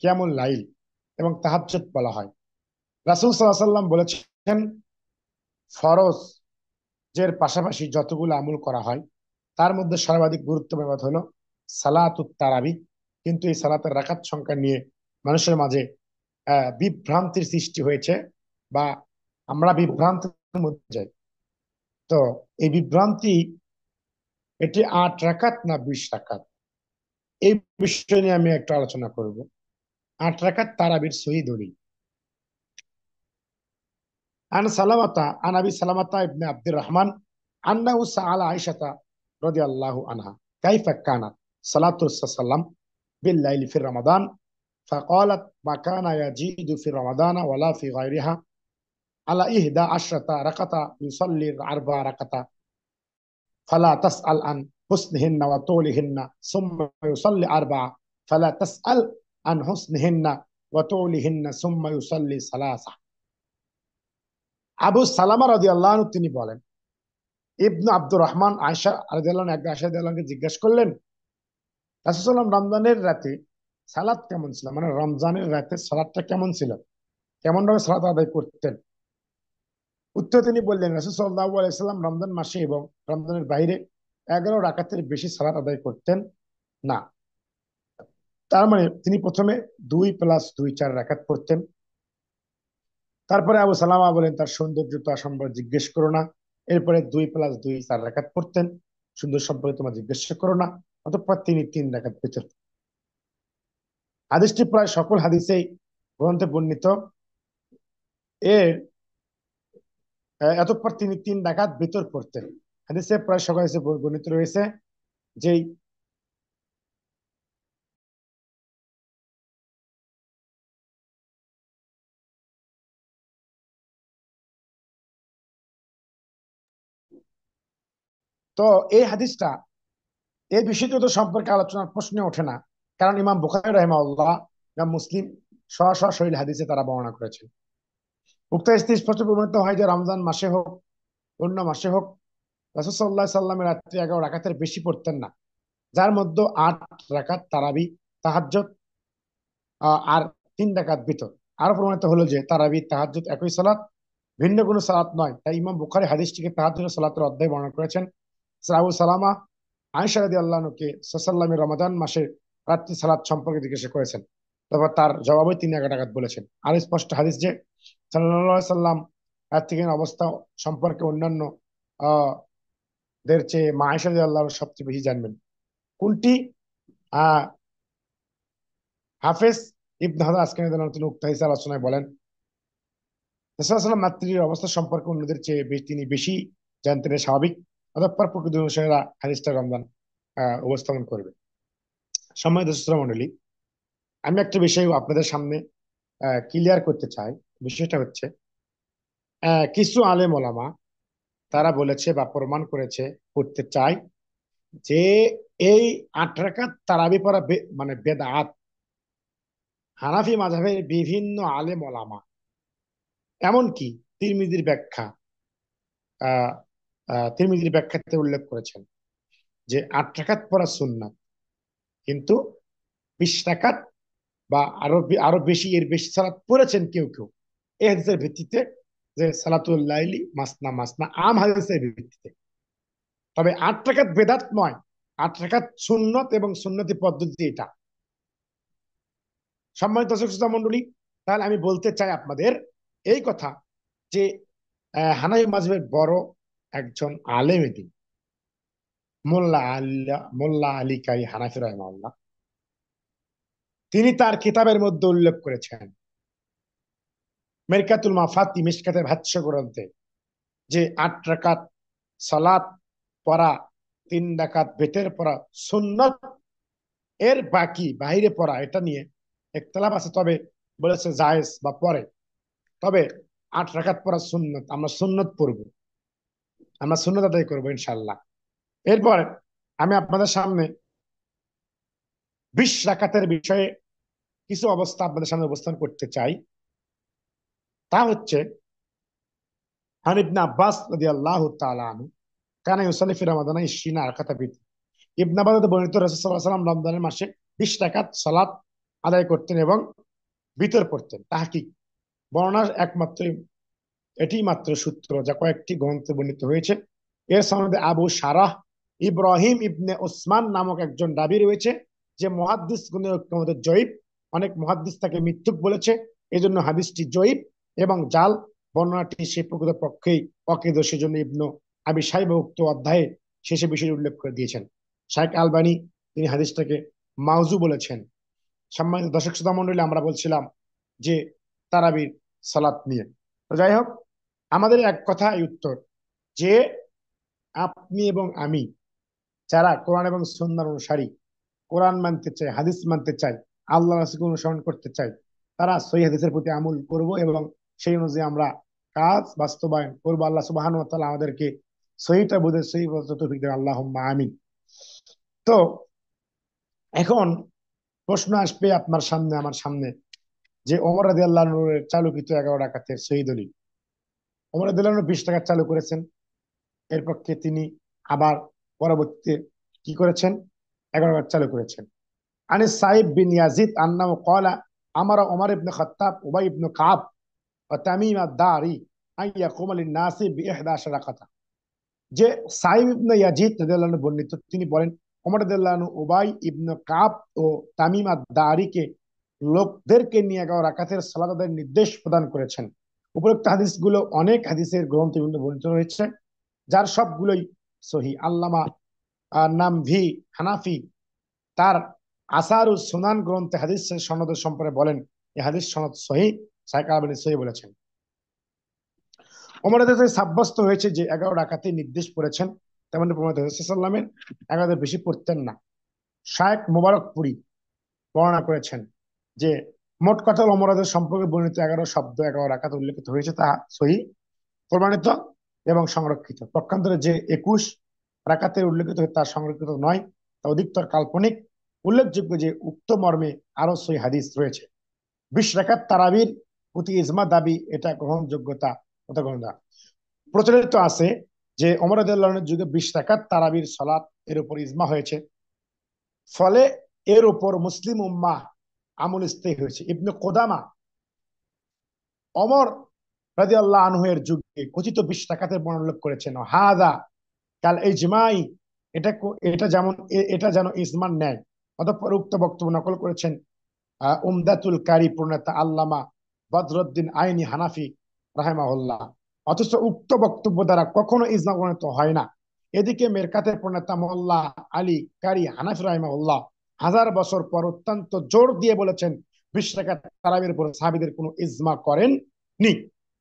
Speaker 2: কিয়ামুল লাইল এবং তাহাজ্জুদ বলা হয়। রাসূল সাল্লাল্লাহু আলাইহি ওয়াসাল্লাম বলেছেন, ফরজ এর পাশাপাশি যতগুলো আমল করা হয়, তার মধ্যে সর্বাধিক গুরুত্বপূর্ণ ইবাদত হলো সালাতুত তারাবি। কিন্তু এই সালাতের রাকাত সংখ্যা নিয়ে মানুষের মাঝে বিভ্রান্তির সৃষ্টি হয়েছে, বা আমরা বিভ্রান্তির মধ্যে যাই। তো এই বিভ্রান্তি, এটি 8 রাকাত না 20 রাকাত, এই বিষয় নিয়ে আমি একটু আলোচনা করব। 8 রাকাত তারাবির সহি দলিল। আন সালামাতা আন আবি সালামাতা ইবনে আব্দুর রহমান আন্নাহু সাআলা আয়েশাতা রাদিয়াল্লাহু আনহা কাইফা কানাত সালাতু সাল্লাম বিল-লাইলি ফি রমাদান, فقالت ما كان يزيد في رمضان ولا في غيرها على 11 ركعة يصلي 4 ركعات فلا تسأل عن حسنهن وطولهن ثم يصلي 4 فلا تسأل عن حسنهن وطولهن ثم يصلي 3। আবু সালামা রাদিয়াল্লাহু আনহু তিনি বলেন, ইবনু আব্দুর রহমান আয়েশা রাদিয়াল্লাহু আনহা একদিন আয়েশা রাদিয়াল্লাহু আনহাকে জিজ্ঞেস করলেন, রাসূল সাল্লাল্লাহু আলাইহি রমজানের রাতে সালাত কেমন ছিল, রমজানের রাতে সালাতটা কেমন ছিল, কেমন ভাবে সালাত আদায় করতেন। উত্তরে তিনি বললেন, রাসূল সাল্লাল্লাহু আলাইহি সাল্লাম রমজান মাসে এবং রমজানের বাইরে 11 রাকাতের বেশি সালাত আদায় করতেন না। তার মানে তিনি প্রথমে 2+2 4 রাকাত পড়তেন। তারপরে আবু সালামা বলেন, তার সৌন্দর্যতা সম্পর্কে জিজ্ঞেস করো না। এরপরে 2+2 4 রাকাত পড়তেন। সুন্দর সম্পর্কে তোমার জিজ্ঞেস করো না। অতঃপর তিনি 3 রাকাত পেতেন। হাদিসটি প্রায় সকল হাদিসেই গ্রন্থে বর্ণিত। এর অতঃপর তিনি 3 রাকাত ভিতর পড়তেন। হাদিসে প্রায় সকল হাদিসে বর্ণিত রয়েছে যেই তো এই হাদিসটা, এই বিষয়টি তো সম্পর্কে আলোচনার প্রশ্নে ওঠে না, কারণ ইমাম বুখারী রাহিমাহুল্লাহ, ইমাম মুসলিম স্ব স্ব শরীর হাদিসে তারা বর্ণনা করেছেন। উক্ত হাদিসে স্পষ্ট প্রমাণিত হয় যে রমজান মাসে হোক অন্য মাসে হোক রাসূল সাল্লাল্লাহু আলাইহি সাল্লামের রাত্রি 11 রাকাতের বেশি পড়তেন না, যার মধ্যে 8 রাকাত তারাবি তাহাজ্জুদ আর 3 রাকাত বিতর। আরো প্রমাণিত হলো যে তারাবি তাহাজ্জুদ একই সালাত, ভিন্ন কোনো সালাত নয়। তাই ইমাম বুখারী হাদিসটিকে তাহাজ্জুদের সালাতের অধ্যায় বর্ণনা করেছেন। আবু সালামা আয়েশা রাদিয়াল্লাহু আনহাকে সাল্লামের রমাদান মাসের রাত্রি সালাত সম্পর্কে জিজ্ঞাসা করেছেন, তারপর তার জবাবে তিনি 11 রাকাত বলেছেন। আর স্পষ্ট হাদিস যে সাল্লাল্লাহু আলাইহি সাল্লাম রাত্রিকালীন অবস্থা সম্পর্কে অন্যান্য আহ দের চেয়ে মা আয়েশা রাদিয়াল্লাহু আনহা সবচেয়ে বেশি জানবেন। কোনটি? আহ হাফেজ ইবনে হাজার আসকালানি রাদিয়াল্লাহু আনহু তিনি উক্ত হাদিসে আলোচনায় বলেন, রাসূলুল্লাহ সাল্লাল্লাহু আলাইহি ওয়াসাল্লাম মাতৃর অবস্থা সম্পর্কে অন্যদের চেয়ে তিনি বেশি জানতেন, এ স্বাভাবিক। অতঃপর প্রকৃত অনুসারীরা হাদিসটা রমজান উপস্থাপন করবে। সম্মানিত শ্রোতা মণ্ডলী, আমি একটা বিষয় আপনাদের সামনে ক্লিয়ার করতে চাই। বিষয়টা হচ্ছে কিছু আলেম ওলামা তারা বলেছে বা প্রমাণ করেছে, করতে চাই যে এই 8 রাকাত তারাবি পড়া মানে বেদাত। হানাফি মাযহাবের বিভিন্ন আলেম ওলামা, এমনকি তিরমিজির ব্যাখ্যা আহ তিরমিজির ব্যাখ্যাতে উল্লেখ করেছেন যে 8 রাকাত পড়া সুন্নাত, কিন্তু 20 রাকাত বা আরো বেশি, এর বেশি সালাত পড়েছেন কেউ কেউ এই হাদিসের ভিত্তিতে, যে সালাতুল লাইলি মাসনা মাসনা, আম হাদিসের ভিত্তিতে। তবে 8 রাকাত বেদাত নয়, 8 রাকাত সুন্নত এবং সুন্নতি পদ্ধতি এটা। সম্মানিত দর্শক শ্রোতা মণ্ডলী, তাহলে আমি বলতে চাই আপনাদের এই কথা যে হানাফি মাযহাবের বড় একজন আলেম এদিন মোল্লা আলী কারি হানাফি রাহিমাহুল্লাহ, তিনি তার কিতাবের মধ্যে উল্লেখ করেছেন মেরকাতুল মাফাতি মিশকাতের ভাষ্য গ্রন্থে যে 8 রাকাত সালাত পড়া, 3 রাকাত বেতের পড়া সুন্নত, এর বাকি বাইরে পড়া এটা নিয়ে ইখতিলাফ আছে। তবে বলেছে জায়েজ বা পড়ে, তবে 8 রাকাত পড়া সুন্নত, আমরা সুন্নত পড়বো, আমরা সুন্নত আদায় করবো ইনশাল্লাহ। এরপর আমি আপনাদের সামনে 20 রাকাতের বিষয়ে কিছু অবস্থা আপনাদের সামনে উপস্থান করতে চাই। তা হচ্ছে আন ইবনে আব্বাস রাদিয়াল্লাহু তাআলা আনহু কানা ইউসাল্লি ফি রমাদান 20 রাকাতা বিত। ইবনে আব্বাস হতে বর্ণিত, রাসূল সাল্লাল্লাহু আলাইহি ওয়াসাল্লাম রমজানের মাসে 20 রাকাত সালাত আদায় করতেন এবং বিতর পড়তেন। তাহকিক বর্ণনার একমাত্র এটি মাত্র সূত্র যা কয়েকটি গ্রন্থে বর্ণিত হয়েছে। এর সনদে আবু সারাহ ইব্রাহিম ইবনে ওসমান নামক একজন রাবী রয়েছে, যে মুহাদ্দিস গুণের ঐক্যমতে জয়ীব। অনেক মুহাদ্দিস তাকে মিথ্যুক বলেছে, এজন্য হাদিসটি জয়ীব এবং জাল। বর্ণনাটি সে প্রকৃত পক্ষেই অকেদ, সেজন্য ইবনু আবি শাইবা উক্ত অধ্যায়ে শেষে বিষয় উল্লেখ করে দিয়েছেন। শাইখ আলবানী তিনি হাদিসটাকে মাউজু বলেছেন। সম্মানিত দর্শক শ্রোতা মণ্ডলী, আমরা বলছিলাম যে তারাবির সালাত নিয়ে। তো যাই হোক, আমাদের এক কথায় উত্তর যে আপনি এবং আমি যারা কোরআন এবং সুন্নাহর অনুসারী, কোরআন মানতে চাই, হাদিস মানতে চাই, আল্লাহ রাসূলকে অনুসরণ করতে চাই, তারা সহিহ হাদিসের প্রতি আমল করব এবং সেই অনুযায়ী আমরা কাজ বাস্তবায়ন করবো। আল্লাহ সুবহানাহু ওয়া তাআলা আমাদেরকে সহিটা বুঝে সহি বোঝার তৌফিক দেন, আল্লাহুম্মা আমিন। তো এখন প্রশ্ন আসবে আপনার সামনে, আমার সামনে, যে ওমর রাদিয়াল্লাহু আনহু চালুকৃত 11 রাকাতের সহি দলিল। ওমর রাদিয়াল্লাহু আনহু 20 রাকাত চালু করেছেন, এর পক্ষে তিনি আবার পরবর্তীতে কি করেছেন? 11 রাকাত চালু করেছেন। আনিস সাইব বিন ইয়াজিদ আন্নাহু ক্বালা আমারা ওমর ইবনে খাত্তাব উবাই ইবনে কাব ওয়া তামিম আদ-দারি আন ইয়াকুমা লিন-নাসি বি-11 রাকাতা। যে সাইব ইবনে ইয়াজিদ রাদিয়াল্লাহু আনহু বর্ণিত, তিনি বলেন ওমর রাদিয়াল্লাহু আনহু উবাই ইবনে কাব ও তামিম আদ-দারিকে লোকদেরকে নিয়ে 11 রাকাতের সালাত আদায়ের নির্দেশ প্রদান করেছেন। উপরোক্ত হাদিসগুলো অনেক হাদিসের গ্রন্থে বর্ণিত রয়েছে, যার সবগুলোই সহি। আল্লামা নামভি হানাফি তার আসারুস সুনান গ্রন্থে হাদিসের সনদের সম্পর্কে বলেন এই হাদিস সনদ সহি। শাইখ আলবানী সহি বলেছেন। ওমর রাদিয়াল্লাহু সাব্যস্ত হয়েছে যে 11 রাকাতে নির্দেশ করেছেন, তেমনি প্রমাণিত হয়েছে সাল্লামের 11 বেশি পড়তেন না। শাইখ মুবারকপুরি বর্ণনা করেছেন যে মোট কথা ওমর রাদিয়াল্লাহু সম্পর্কে বর্ণিত 11 শব্দ 11 রাকাত উল্লেখিত হয়েছে, তা সহি প্রমাণিত এবং সংরক্ষিত। পক্ষান্তরে যে 21 রাকাতের উল্লেখিত তা সংরক্ষিত নয়, তা অধিকতর কাল্পনিক। উল্লেখযোগ্য যে উক্ত মর্মে আরো সহি হাদিস রয়েছে। 20 রাকাত তারাবির প্রতি ইজমা দাবি, এটা গ্রহণযোগ্যতা কত গ্রহণ প্রচলিত আছে যে ওমর রাদিয়াল্লাহু আনহুর যুগে 20 রাকাত তারাবির সালাত এর উপর ইজমা হয়েছে। ফলে এর উপর মুসলিম উম্মাহ আমল স্থায়ী হয়েছে। ইবনে কুদামা ওমর রাদিয়াল্লাহু আনহু এর যুগে কথিত 20 রাকাতের বর্ণনা উল্লেখ করেছেন। হাদা কাল ইজমাই, এটা যেমন এটা যেন ইজমার ন্যায়। অতঃপর উক্ত বক্তব্য নকল করেছেন উমদাতুল কারি প্রণেতা আল্লামা বদরুদ্দিন আইনি হানাফি রাহেমাহুল্লাহ। অথচ উক্ত বক্তব্য দ্বারা কখনো ইজমা প্রণীত হয় না। এদিকে মেরকাতের প্রণেতা মোল্লা আলী কারি হানাফি রাহিমাহুল্লাহ 1000 বছর পর অত্যন্ত জোর দিয়ে বলেছেন 20 রাকাত তারাবির উপর সাহাবীদের কোনো ইজমা করেন নি।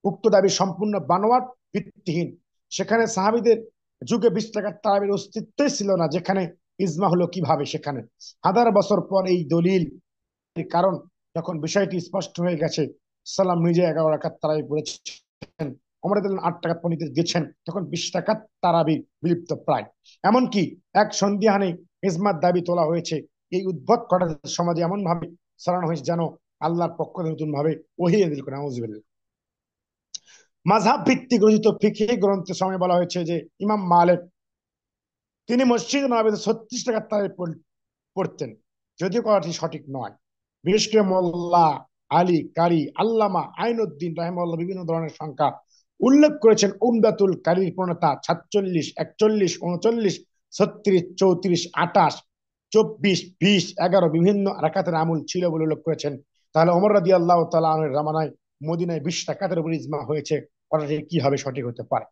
Speaker 2: উক্ত দাবি সম্পূর্ণ বানোয়াট, ভিত্তিহীন। সেখানে সাহাবীদের যুগে 20 রাকাত তারাবির অস্তিত্বই ছিল না, যেখানে ইজমা হলো কিভাবে সেখানে? 1000 বছর পর এই দলিল, কারণ যখন বিষয়টি স্পষ্ট হয়ে গেছে, সাল্লাম নিজে 11 রাকাত তারাবি পড়েছেন, ওমর রাদিয়াল্লাহু আনহু 8 রাকাত পড়তে গেছেন, তখন 20 রাকাত তারাবি বিলুপ্ত প্রায়। এমনকি এক সন্ধিহানে ইজমার দাবি তোলা হয়েছে। এই উদ্ভট ঘটনা সমাজে এমন ভাবে ছড়ানো হয়েছে যেন আল্লাহর পক্ষ থেকে নতুন ভাবে ওহী নাযিল করে। নাউযুবিল্লাহ। মাযহাব ভিত্তিক রচিত ফিকহি গ্রন্থের সময় বলা হয়েছে যে ইমাম মালিক তিনি মসজিদ নববীতে 36 রাকাত তারাবি পড়তেন, যদিও কথাটি সঠিক নয়। বিশেষ করে মোল্লা আলী কারি আল্লামা আইনউদ্দিন রাহিমাহুল্লাহ বিভিন্ন ধরনের সংখ্যা উল্লেখ করেছেন। উমদাতুল কারির প্রণেতা 46, 41, 39, 36, 34, 28, 24, 20, 11 বিভিন্ন রাকাতের আমল ছিল বলে উল্লেখ করেছেন। তাহলে ওমর রাদিয়াল্লাহু তাআলা আনহুর জামানায় মদিনায় 20 রাকাতের উপর ইজমা হয়েছে, কথাটি কিভাবে সঠিক হতে পারে?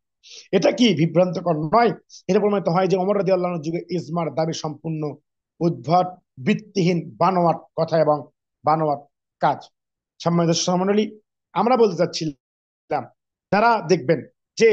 Speaker 2: এটা কি বিভ্রান্তকর নয়? এটা প্রমাণিত হয় যে ওমর রাদিয়াল্লাহু আনহুর যুগে ইজমার দাবি সম্পূর্ণ উদ্ভট, ভিত্তিহীন, বানোয়াট কথা এবং বানোয়াট কাজ। সম্মানিত সম্মানী, আমরা বলতে চাচ্ছিলাম যারা দেখবেন যে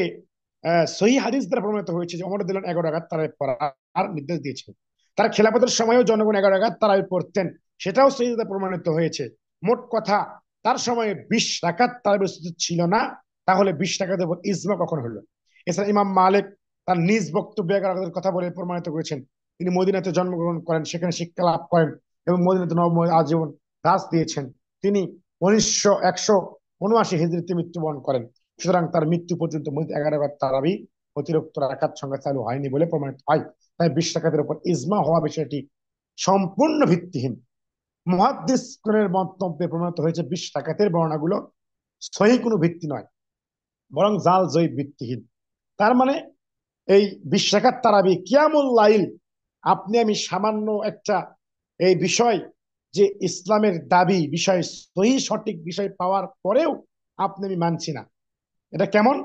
Speaker 2: সহিহ হাদিস দ্বারা প্রমাণিত হয়েছে যে ওমর রাদিয়াল্লাহু 11 রাকাত তারাবি পড়ার নির্দেশ দিয়েছেন। তারা খেলাফতের সময়ও জনগণ 11 রাকাত তারাবি পড়তেন, সেটাও সহিহ দ্বারা প্রমাণিত হয়েছে। মোট কথা, তার সময়ে 20 রাকাত তারাবি ছিল না, তাহলে 20 রাকাতের উপর ইজমা কখন হলো? এছাড়া ইমাম মালিক তার নিজ বক্তব্যে 11 রাকাতের কথা বলে প্রমাণিত করেছেন। তিনি মদিনাতে জন্মগ্রহণ করেন, সেখানে শিক্ষা লাভ করেন এবং মদিনাতে আজীবন রাজ দিয়েছেন। তিনি 179 হিজরিতে মৃত্যুবরণ করেন। সুতরাং তার মৃত্যু পর্যন্ত 11 রাকাত তারাবি অতিরিক্ত রাকাত সংখ্যা চালু হয়নি বলে প্রমাণিত হয়। তাই 20 রাকাতের উপর ইজমা হওয়া বিষয়টি সম্পূর্ণ ভিত্তিহীন। মুহাদ্দিসগণের মন্তব্যে প্রমাণিত হয়েছে 20 রাকাতের বর্ণনাগুলো সহি কোনো ভিত্তি নয়, বরং জাল জয়ীফ, ভিত্তিহীন। তার মানে এই 20 রাকাত তারাবি কিয়ামুল লাইল, আপনি আমি সামান্য একটা এই বিষয় যে ইসলামের দাবি বিষয় সহি সঠিক বিষয় পাওয়ার পরেও আপনি আমি মানছি না, এটা কেমন?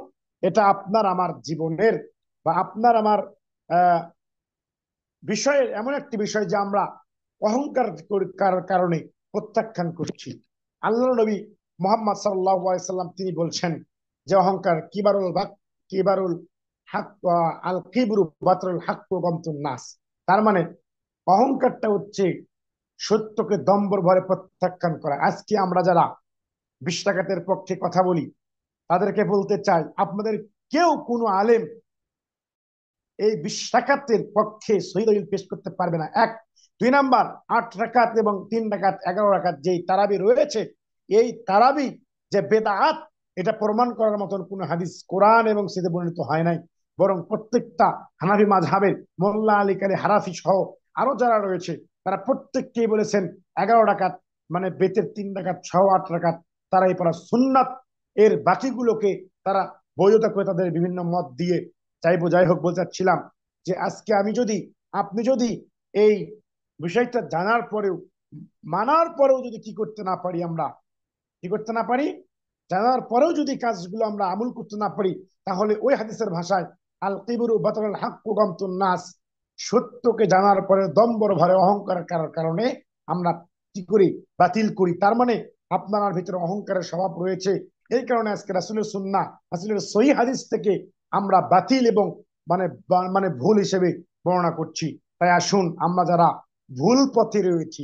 Speaker 2: এটা আপনার আমার জীবনের বা আপনার আমার আহ বিষয়ের এমন একটি বিষয় যে আমরা অহংকার কারণে প্রত্যাখ্যান করছি। আল্লাহ নবী মোহাম্মদ সাল্লাল্লাহু আলাইহি সাল্লাম তিনি বলছেন যে অহংকার কিবারুল হাক আল কিবরু বাতরুল হাক গমতুন নাস। তার মানে অহংকারটা হচ্ছে সত্যকে দম্বর ভরে প্রত্যাখ্যান করা। আজকে আমরা যারা 20 রাকাতের পক্ষে কথা বলি, তাদেরকে বলতে চাই আপনাদের কেউ কোনো আলেম এই 20 রাকাতের পক্ষে সহিহ দলিল পেশ করতে পারবে না। এক। 2 নাম্বার, 8 রাকাত এবং 3 রাকাত 11 রাকাত যেই তারাবি রয়েছে, এই তারাবি যে বেদাত, এটা প্রমাণ করার মতন কোন হাদিস কোরআন এবং সিদে বর্ণিত হয় নাই। বরং প্রত্যেকটা হানাফি মাযহাবের মোল্লা আলী কারি হারাফি সহ আরো যারা রয়েছে, তারা প্রত্যেককেই বলেছেন 11 রাকাত মানে বেতের 3 রাকাত সহ 8 রাকাত তারাই পড়া সুন্নাত। এর বাকিগুলোকে তারা বৈধতা করে তাদের বিভিন্ন মত দিয়ে চাইবো। যাই হোক, বলতে চাচ্ছিলাম যে আজকে আমি যদি আপনি যদি এই বিষয়টা জানার পরেও মানার পরেও যদি কি করতে না পারি, আমরা কি করতে না পারি, জানার পরেও যদি কাজগুলো আমরা আমল করতে না পারি, তাহলে ওই হাদিসের ভাষায় আল কিবরু বাতরুল হাক্কু গামতুন নাস, সত্যকে জানার পরে দম্বর ভরে অহংকার করার কারণে আমরা কি করি, বাতিল করি। তার মানে আপনার ভিতরে অহংকারের স্বভাব রয়েছে। এই কারণে আজকে রাসূলের সুন্নাহ, রাসূলের সহিহ হাদিস থেকে আমরা বাতিল এবং মানে মানে ভুল হিসেবে বর্ণনা করছি। তাই আসুন, আমরা যারা ভুল পথে রয়েছি,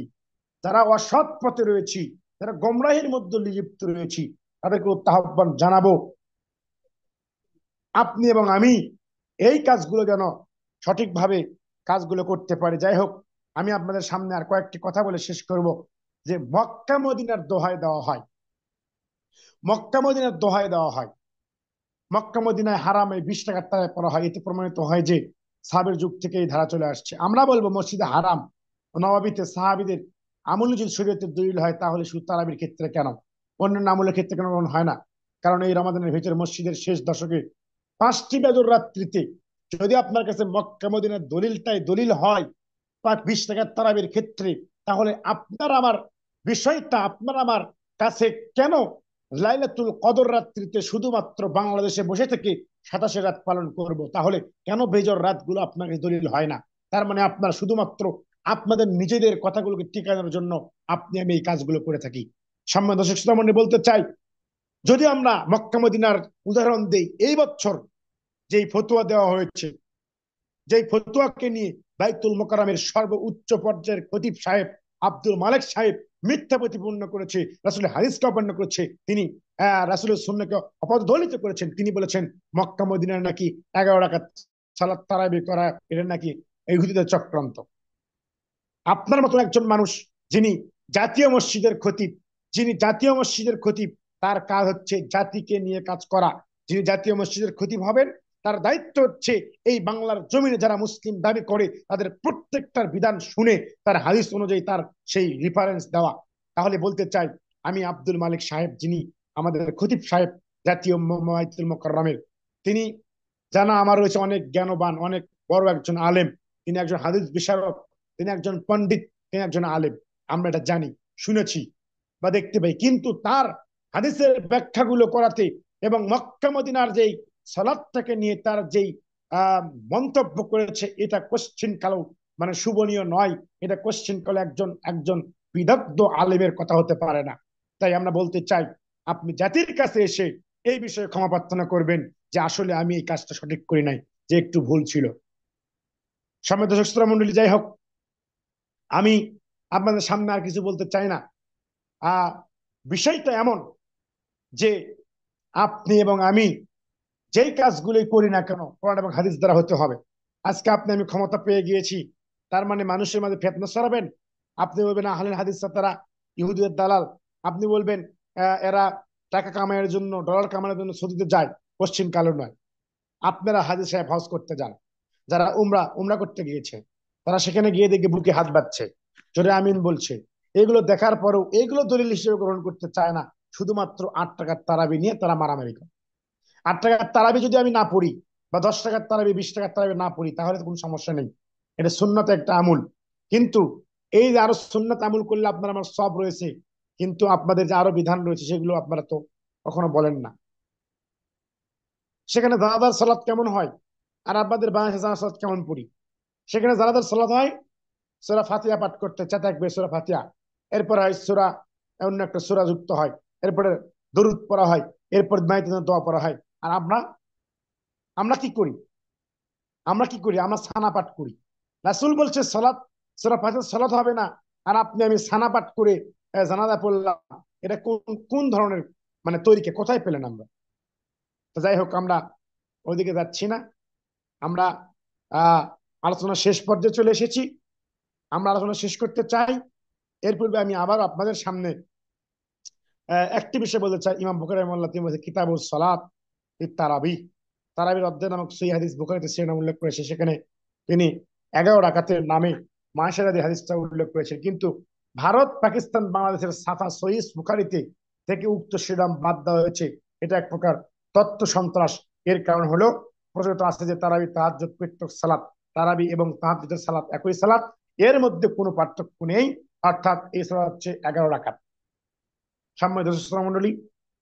Speaker 2: যারা অসৎ পথে রয়েছি, যারা গোমরাহির মধ্যে লিপ্ত রয়েছি, তাদেরকে আহ্বান জানাবো আপনি এবং আমি এই কাজগুলো যেন সঠিকভাবে কাজগুলো করতে পারি। যাই হোক, আমি আপনাদের সামনে আর কয়েকটি কথা বলে শেষ করব। যে মক্কা মদিনার দোহাই দেওয়া হয়, মক্কা মদিনার দোহাই দেওয়া হয়, মক্কা মদিনায় হারামে 20 টাকার তারায় পড়া হয়, এতে প্রমাণিত হয় যে সাহাবের যুগ থেকে এই ধারা চলে আসছে। আমরা বলবো মসজিদে হারাম ও নবাবিতে সাহাবিদের আমল যদি শরীয়তের দলিল হয়, তাহলে শুধু তারাবির ক্ষেত্রে কেন, অন্যান্য আমলের ক্ষেত্রে কেন হয় না? কারণ এই রমাদানের ভিতরে মসজিদের শেষ দশকে 5টি বেজর রাত্রিতে যদি আপনার কাছে মক্কা মদিনার দলিলটাই দলিল হয় 20 টাকার তারাবির ক্ষেত্রে, তাহলে আপনার আমার বিষয়টা আপনার আমার কাছে কেন লাইলাতুল কদর রাত্রিতে শুধুমাত্র বাংলাদেশে বসে থেকে 27 রাত পালন করব? তাহলে কেন বেজর রাতগুলো আপনার কাছে দলিল হয় না? তার মানে আপনার শুধুমাত্র আপনাদের নিজেদের কথাগুলোকে টিকানোর জন্য আপনি আমি এই কাজগুলো করে থাকি। সম্মানিত দর্শক শ্রোতা মণ্ডলী, বলতে চাই, যদি আমরা মক্কা মদিনার উদাহরণ দেই, এই বছর যেই ফতোয়া দেওয়া হয়েছে, যেই ফতুয়াকে নিয়ে বাইতুল মোকাররমের সর্বোচ্চ পর্যায়ের খতিব সাহেব আব্দুল মালিক সাহেব মিথ্যা প্রতিপন্ন করেছে, রাসূলের হাদিসকে অপন্ন করেছে, তিনি রাসূলের সুন্নাহকে অপদলিত করেছেন। তিনি বলেছেন মক্কা মদিনার নাকি 11 রাকাত সালাত তারাবি করা এটা নাকি ইহুদিদের চক্রান্ত। আপনার মতো একজন মানুষ, যিনি জাতীয় মসজিদের খতিব, যিনি জাতীয় মসজিদের খতিব, তার কাজ হচ্ছে জাতিকে নিয়ে কাজ করা। যিনি জাতীয় মসজিদের খতিব হবেন, তার দায়িত্ব হচ্ছে এই বাংলার জমিনে যারা মুসলিম দাবি করে তাদের প্রত্যেকটার বিধান শুনে তার হাদিস অনুযায়ী তার সেই রেফারেন্স দেওয়া। তাহলে বলতে চাই, আমি আব্দুল মালিক সাহেব, যিনি আমাদের খতিব সাহেব জাতীয় বাইতুল মোকাররমের, তিনি জানা আমার রয়েছে অনেক জ্ঞানবান, অনেক বড় একজন আলেম, তিনি একজন হাদিস বিশারদ, তিনি একজন পণ্ডিত, তিনি একজন আলেম, আমরা এটা জানি, শুনেছি বা দেখতে পাই। কিন্তু তার হাদিসের ব্যাখ্যাগুলো করাতে এবং মক্কা মদিনার যেই সালাতটাকে নিয়ে তার যেই আহ মন্তব্য করেছে, এটা কোশ্চিন কালো মানে শুভনীয় নয়। এটা কোশ্চিন কালো একজন একজন বিদগ্ধ আলেমের কথা হতে পারে না। তাই আমরা বলতে চাই, আপনি জাতির কাছে এসে এই বিষয়ে ক্ষমা প্রার্থনা করবেন যে আসলে আমি এই কাজটা সঠিক করি নাই, যে একটু ভুল ছিল। সম্মানিত দর্শক শ্রোতা মণ্ডলী, যাই হোক, আমি আপনাদের সামনে আর কিছু বলতে চাই না। আহ বিষয়টা এমন যে আপনি এবং আমি যেই কাজগুলোই করি না কেন, কোরআন এবং হাদিস দ্বারা হতে হবে। আজকে আপনি আমি ক্ষমতা পেয়ে গিয়েছি, তার মানে মানুষের মাঝে ফিতনা ছড়াবেন? আপনি বলবেন আহলে হাদিস তারা ইহুদিদের দালাল, আপনি বলবেন এরা টাকা কামানোর জন্য, ডলার কামানোর জন্য সৌদিতে যায়, পশ্চিম কালো নয়। আপনারা হাজির সাহেব হজ করতে যান, যারা উমরা উমরা করতে গিয়েছে, তারা সেখানে গিয়ে দেখে বুকে হাত বাঁধছে, জোরে আমিন বলছে। এগুলো দেখার পরেও এগুলো দলিল হিসেবে গ্রহণ করতে চায় না, শুধুমাত্র 8 টাকার তারাবি নিয়ে তারা মারামারি করে। 8 টাকার তারাবি যদি আমি না পড়ি, বা 10 টাকার তারাবি, 20 টাকার তারাবি না পড়ি, তাহলে তো কোনো সমস্যা নেই, এটা সুন্নত একটা আমুল। কিন্তু এই যে আরো সুন্নত আমুল করলে আপনার আমার সব রয়েছে, কিন্তু আপনাদের যে আরো বিধান রয়েছে সেগুলো আপনারা তো কখনো বলেন না। সেখানে জানাজার সালাত কেমন হয় আর আপনাদের বাংলাদেশে জানাজার সালাত কেমন পড়ি? সেখানে জানাজার সালাত হয় সূরা ফাতিহা পাঠ করতে, চার থাকবে সূরা ফাতিহা, এরপর হয় সূরা, অন্য একটা সূরা যুক্ত হয়, এরপরে দরুদ পড়া হয়, এরপর মাইতে দোয়া পড়া হয়। আর আমরা আমরা কি করি? আমরা কি করি? আমরা সানা পাঠ করি। রাসূল বলছে সালাত, সূরা ফাতিহা সালাত হবে না, আর আপনি আমি সানা পাঠ করে জানাজা পড়লাম। এটা কোন কোন ধরনের মানে তরিকা, কোথায় পেলেন আমরা? তো যাই হোক, আমরা ওইদিকে যাচ্ছি না। আমরা আহ আলোচনা শেষ পর্যায়ে চলে এসেছি। আমরা আলোচনা শেষ করতে চাই। এর পূর্বে আমি আবার আপনাদের সামনে একটি বিষয় বলতে চাই। ইমাম বুখারী রাহিমাহুল্লাহ তিনি বলেছেন কিতাবুস সালাত তারাবি, তারাবির অধ্যায় নামক সহিহ হাদিস বুখারীতে সে নাম উল্লেখ করেছে। সেখানে তিনি 11 রাকাতের নামে মাশারাদি হাদিসটা উল্লেখ করেছেন। কিন্তু ভারত, পাকিস্তান, বাংলাদেশের সাফা সহিহ বুখারীতে থেকে উক্ত শিরাম বাদ দেওয়া হয়েছে। এটা এক প্রকার তত্ত্ব সন্ত্রাস। এর কারণ হলো প্রচলিত আছে যে তারাবি তাহাজ্জুদ পৃথক সালাত, তারাবি এবং তাহাজ্জুদের সালাত একই সালাত, এর মধ্যে কোনো পার্থক্য নেই, অর্থাৎ এই সালাত হচ্ছে 11 রাকাত। সম্মানিত দর্শক মন্ডলী,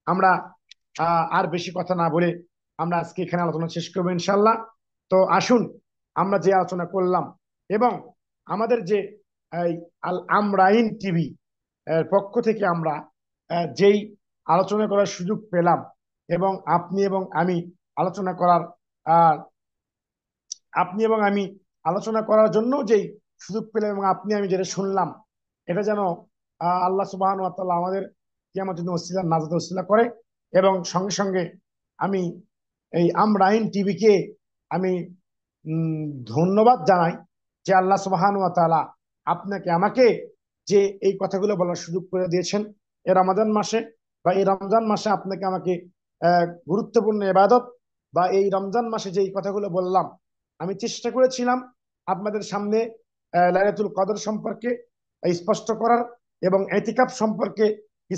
Speaker 2: আমরা আর বেশি কথা না বলে আমরা আজকে এখানে আলোচনা শেষ করবো ইনশাল্লাহ। তো আসুন, আমরা যে আলোচনা করলাম এবং আমাদের যে এই আল আমরাইন টিভি এর পক্ষ থেকে আমরা যেই আলোচনা করার সুযোগ পেলাম, এবং আপনি এবং আমি আলোচনা করার আহ আপনি এবং আমি আলোচনা করার জন্য যেই সুযোগ পেলাম এবং আপনি আমি যেটা শুনলাম, এটা যেন আল্লাহ সুবহানাহু ওয়া তাআলা আমাদের কিয়ামতের দিন ওসিলা নাজাত ওসিলা করে। এবং সঙ্গে সঙ্গে আমি এই আমরাইন টিভিকে আমি উম, ধন্যবাদ জানাই যে আল্লাহ সুবহানাহু ওয়া তাআলা আপনাকে আমাকে যে এই কথাগুলো বলার সুযোগ করে দিয়েছেন এই রমাদান মাসে, বা এই রমজান মাসে আপনাকে আমাকে গুরুত্বপূর্ণ ইবাদত বা এই রমজান মাসে যে এই কথাগুলো বললাম, আমি চেষ্টা করেছিলাম আপনাদের সামনে লাইলাতুল কদর সম্পর্কে স্পষ্ট করার, এবং এতিকাফ সম্পর্কে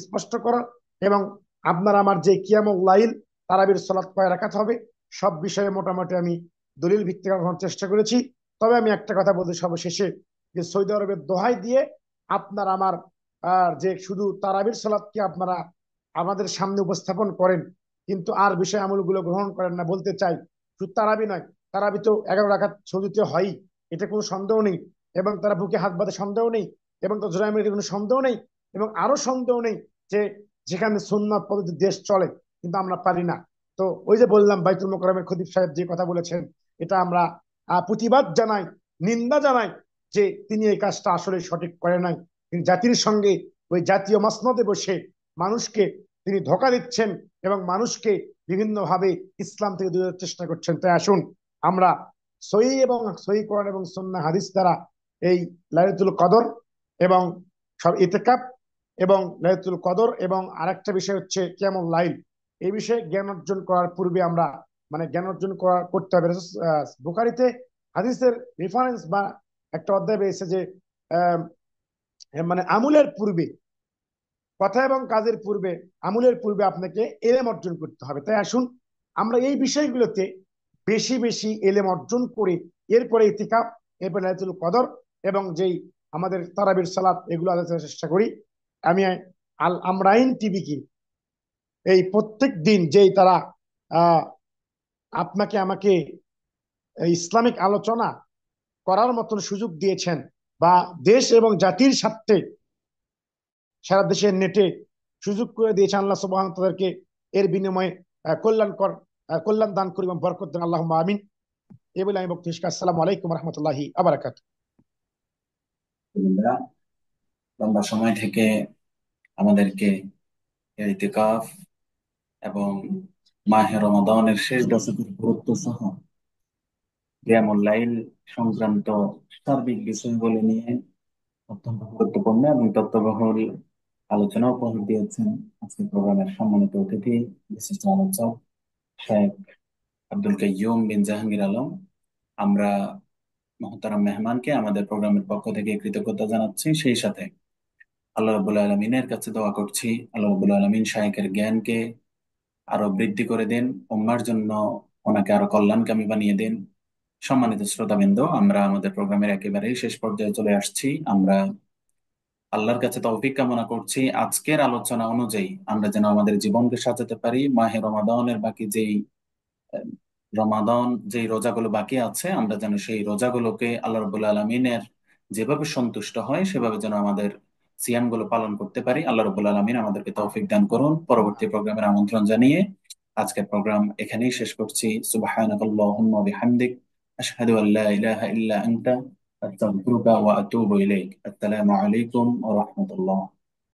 Speaker 2: স্পষ্ট করার, এবং আপনার আমার যে কিয়ামুল লাইল, তারাবির সালাত কয় রাকাত হবে, সব বিষয়ে মোটামুটি আমি দলিল ভিত্তিক রাখার চেষ্টা করেছি। তবে আমি একটা কথা বলতে সর্বশেষে, যে সৌদি আরবের দোহাই দিয়ে আপনার আমার যে শুধু তারাবির সালাতকে আপনারা আমাদের সামনে উপস্থাপন করেন, কিন্তু আর বিষয় আমলগুলো গ্রহণ করেন না, বলতে চাই শুধু তারাবি নয়, তারাবি তো 11 রাকাত সৌদিতে হয়ই, এটা কোনো সন্দেহ নেই, এবং তারা বুকে হাত বাঁধে সন্দেহ নেই, এবং তো জোড়ায় মেরে কোনো সন্দেহ নেই, এবং আরো সন্দেহ নেই যে যেখানে সুন্নাত পদ্ধতি দেশ চলে, কিন্তু আমরা পারি না। তো ওই যে বললাম, বাইতুল মোকাররমের খতিব সাহেব যে কথা বলেছেন, এটা আমরা প্রতিবাদ জানাই, নিন্দা জানাই, যে তিনি এই কাজটা আসলে সঠিক করে নাই। তিনি জাতির সঙ্গে ওই জাতীয় মসনদে বসে মানুষকে তিনি ধোঁকা দিচ্ছেন, এবং মানুষকে বিভিন্নভাবে ইসলাম থেকে দূরে চেষ্টা করছেন। তাই আসুন আমরা সহি এবং সহি কোরআন এবং সুন্নাহ হাদিস দ্বারা এই লাইলাতুল কদর এবং সব ইতিকাফ এবং লাইলাতুল কদর এবং আরেকটা বিষয় হচ্ছে কিয়ামুল লাইল, এই বিষয়ে জ্ঞান অর্জন করার পূর্বে আমরা জ্ঞান অর্জন করতে হবে। বুখারীতে হাদিসের রেফারেন্স বা একটা অধ্যায় পেয়েছে যে আহ, আমুলের পূর্বে, কথা এবং কাজের পূর্বে, আমুলের পূর্বে আপনাকে এলেম অর্জন করতে হবে। তাই আসুন আমরা এই বিষয়গুলোতে বেশি বেশি এলেম অর্জন করে এরপরে ইতিকাফ, এরপরে লাইলাতুল কদর এবং যেই আমাদের তারাবির সালাত, এগুলো আদায় করার চেষ্টা করি। আমি আল আমরাইন টিভিকে এই প্রত্যেক দিন যেই তারা আহ আপনাকে আমাকে ইসলামিক আলোচনা করার মতন সুযোগ দিয়েছেন, বা দেশ এবং জাতির স্বার্থে সারা দেশের নেটে সুযোগ করে দিয়েছেন, আল্লাহ সুবহান তাদেরকে এর বিনিময়ে কল্যাণকর কল্যাণ দান করি এবং বরকত দেন, আল্লাহ আমিন। এই বলে আমি বক্তব্য শেষ করছি। আসসালামু আলাইকুম রহমতুল্লাহি আবরাকাত।
Speaker 1: আলহামদুলিল্লাহ, লম্বা সময় থেকে আমাদেরকে ইতিকাফ এবং মাহে রমাদানের শেষ দশকের গুরুত্ব সহ কিয়ামুল লাইল সংক্রান্ত সার্বিক বিষয়গুলি নিয়ে অত্যন্ত গুরুত্বপূর্ণ এবং তথ্যবহুল আলোচনা উপহার দিয়েছেন আজকের প্রোগ্রামের সম্মানিত অতিথি, বিশিষ্ট আলোচক শেখ আব্দুল কাইয়ুম বিন জাহাঙ্গীর আলম। আমরা মহতারাম মেহমানকে আমাদের প্রোগ্রামের পক্ষ থেকে কৃতজ্ঞতা জানাচ্ছি, সেই সাথে আল্লাহ রাব্বুল আলমিনের কাছে দোয়া করছি আল্লাহ রাব্বুল আলমিন শাইখের জ্ঞানকে আরো বৃদ্ধি করে দিন, উম্মার জন্য ওনাকে আরো কল্যাণকামী বানিয়ে দিন। সম্মানিত শ্রোতাবৃন্দ, আমরা আমাদের প্রোগ্রামের একেবারেই শেষ পর্যায়ে চলে আসছি। আমরা আল্লাহর কাছে তৌফিক কামনা করছি আজকের আলোচনা অনুযায়ী আমরা যেন আমাদের জীবনকে সাজাতে পারি, মাহে রমাদানের বাকি যেই আহ, রমাদান যেই রোজাগুলো বাকি আছে, আমরা যেন সেই রোজাগুলোকে আল্লাহ রাব্বুল আলমিনের যেভাবে সন্তুষ্ট হয় সেভাবে যেন আমাদের সিয়াম গুলো পালন করতে পারি। আল্লাহ রাব্বুল আলমিন আমাদেরকে তৌফিক দান করুন। পরবর্তী প্রোগ্রামের আমন্ত্রণ জানিয়ে আজকের প্রোগ্রাম এখানেই শেষ করছি। সুবহানাকাল্লাহুম্মা ওয়া বিহামদিক, আশহাদু আল্লা ইলাহা ইল্লা আনতা, আস্তাগফিরুকা ওয়া আতুবু ইলাইক। আসসালামু আলাইকুম ওয়া রাহমাতুল্লাহ।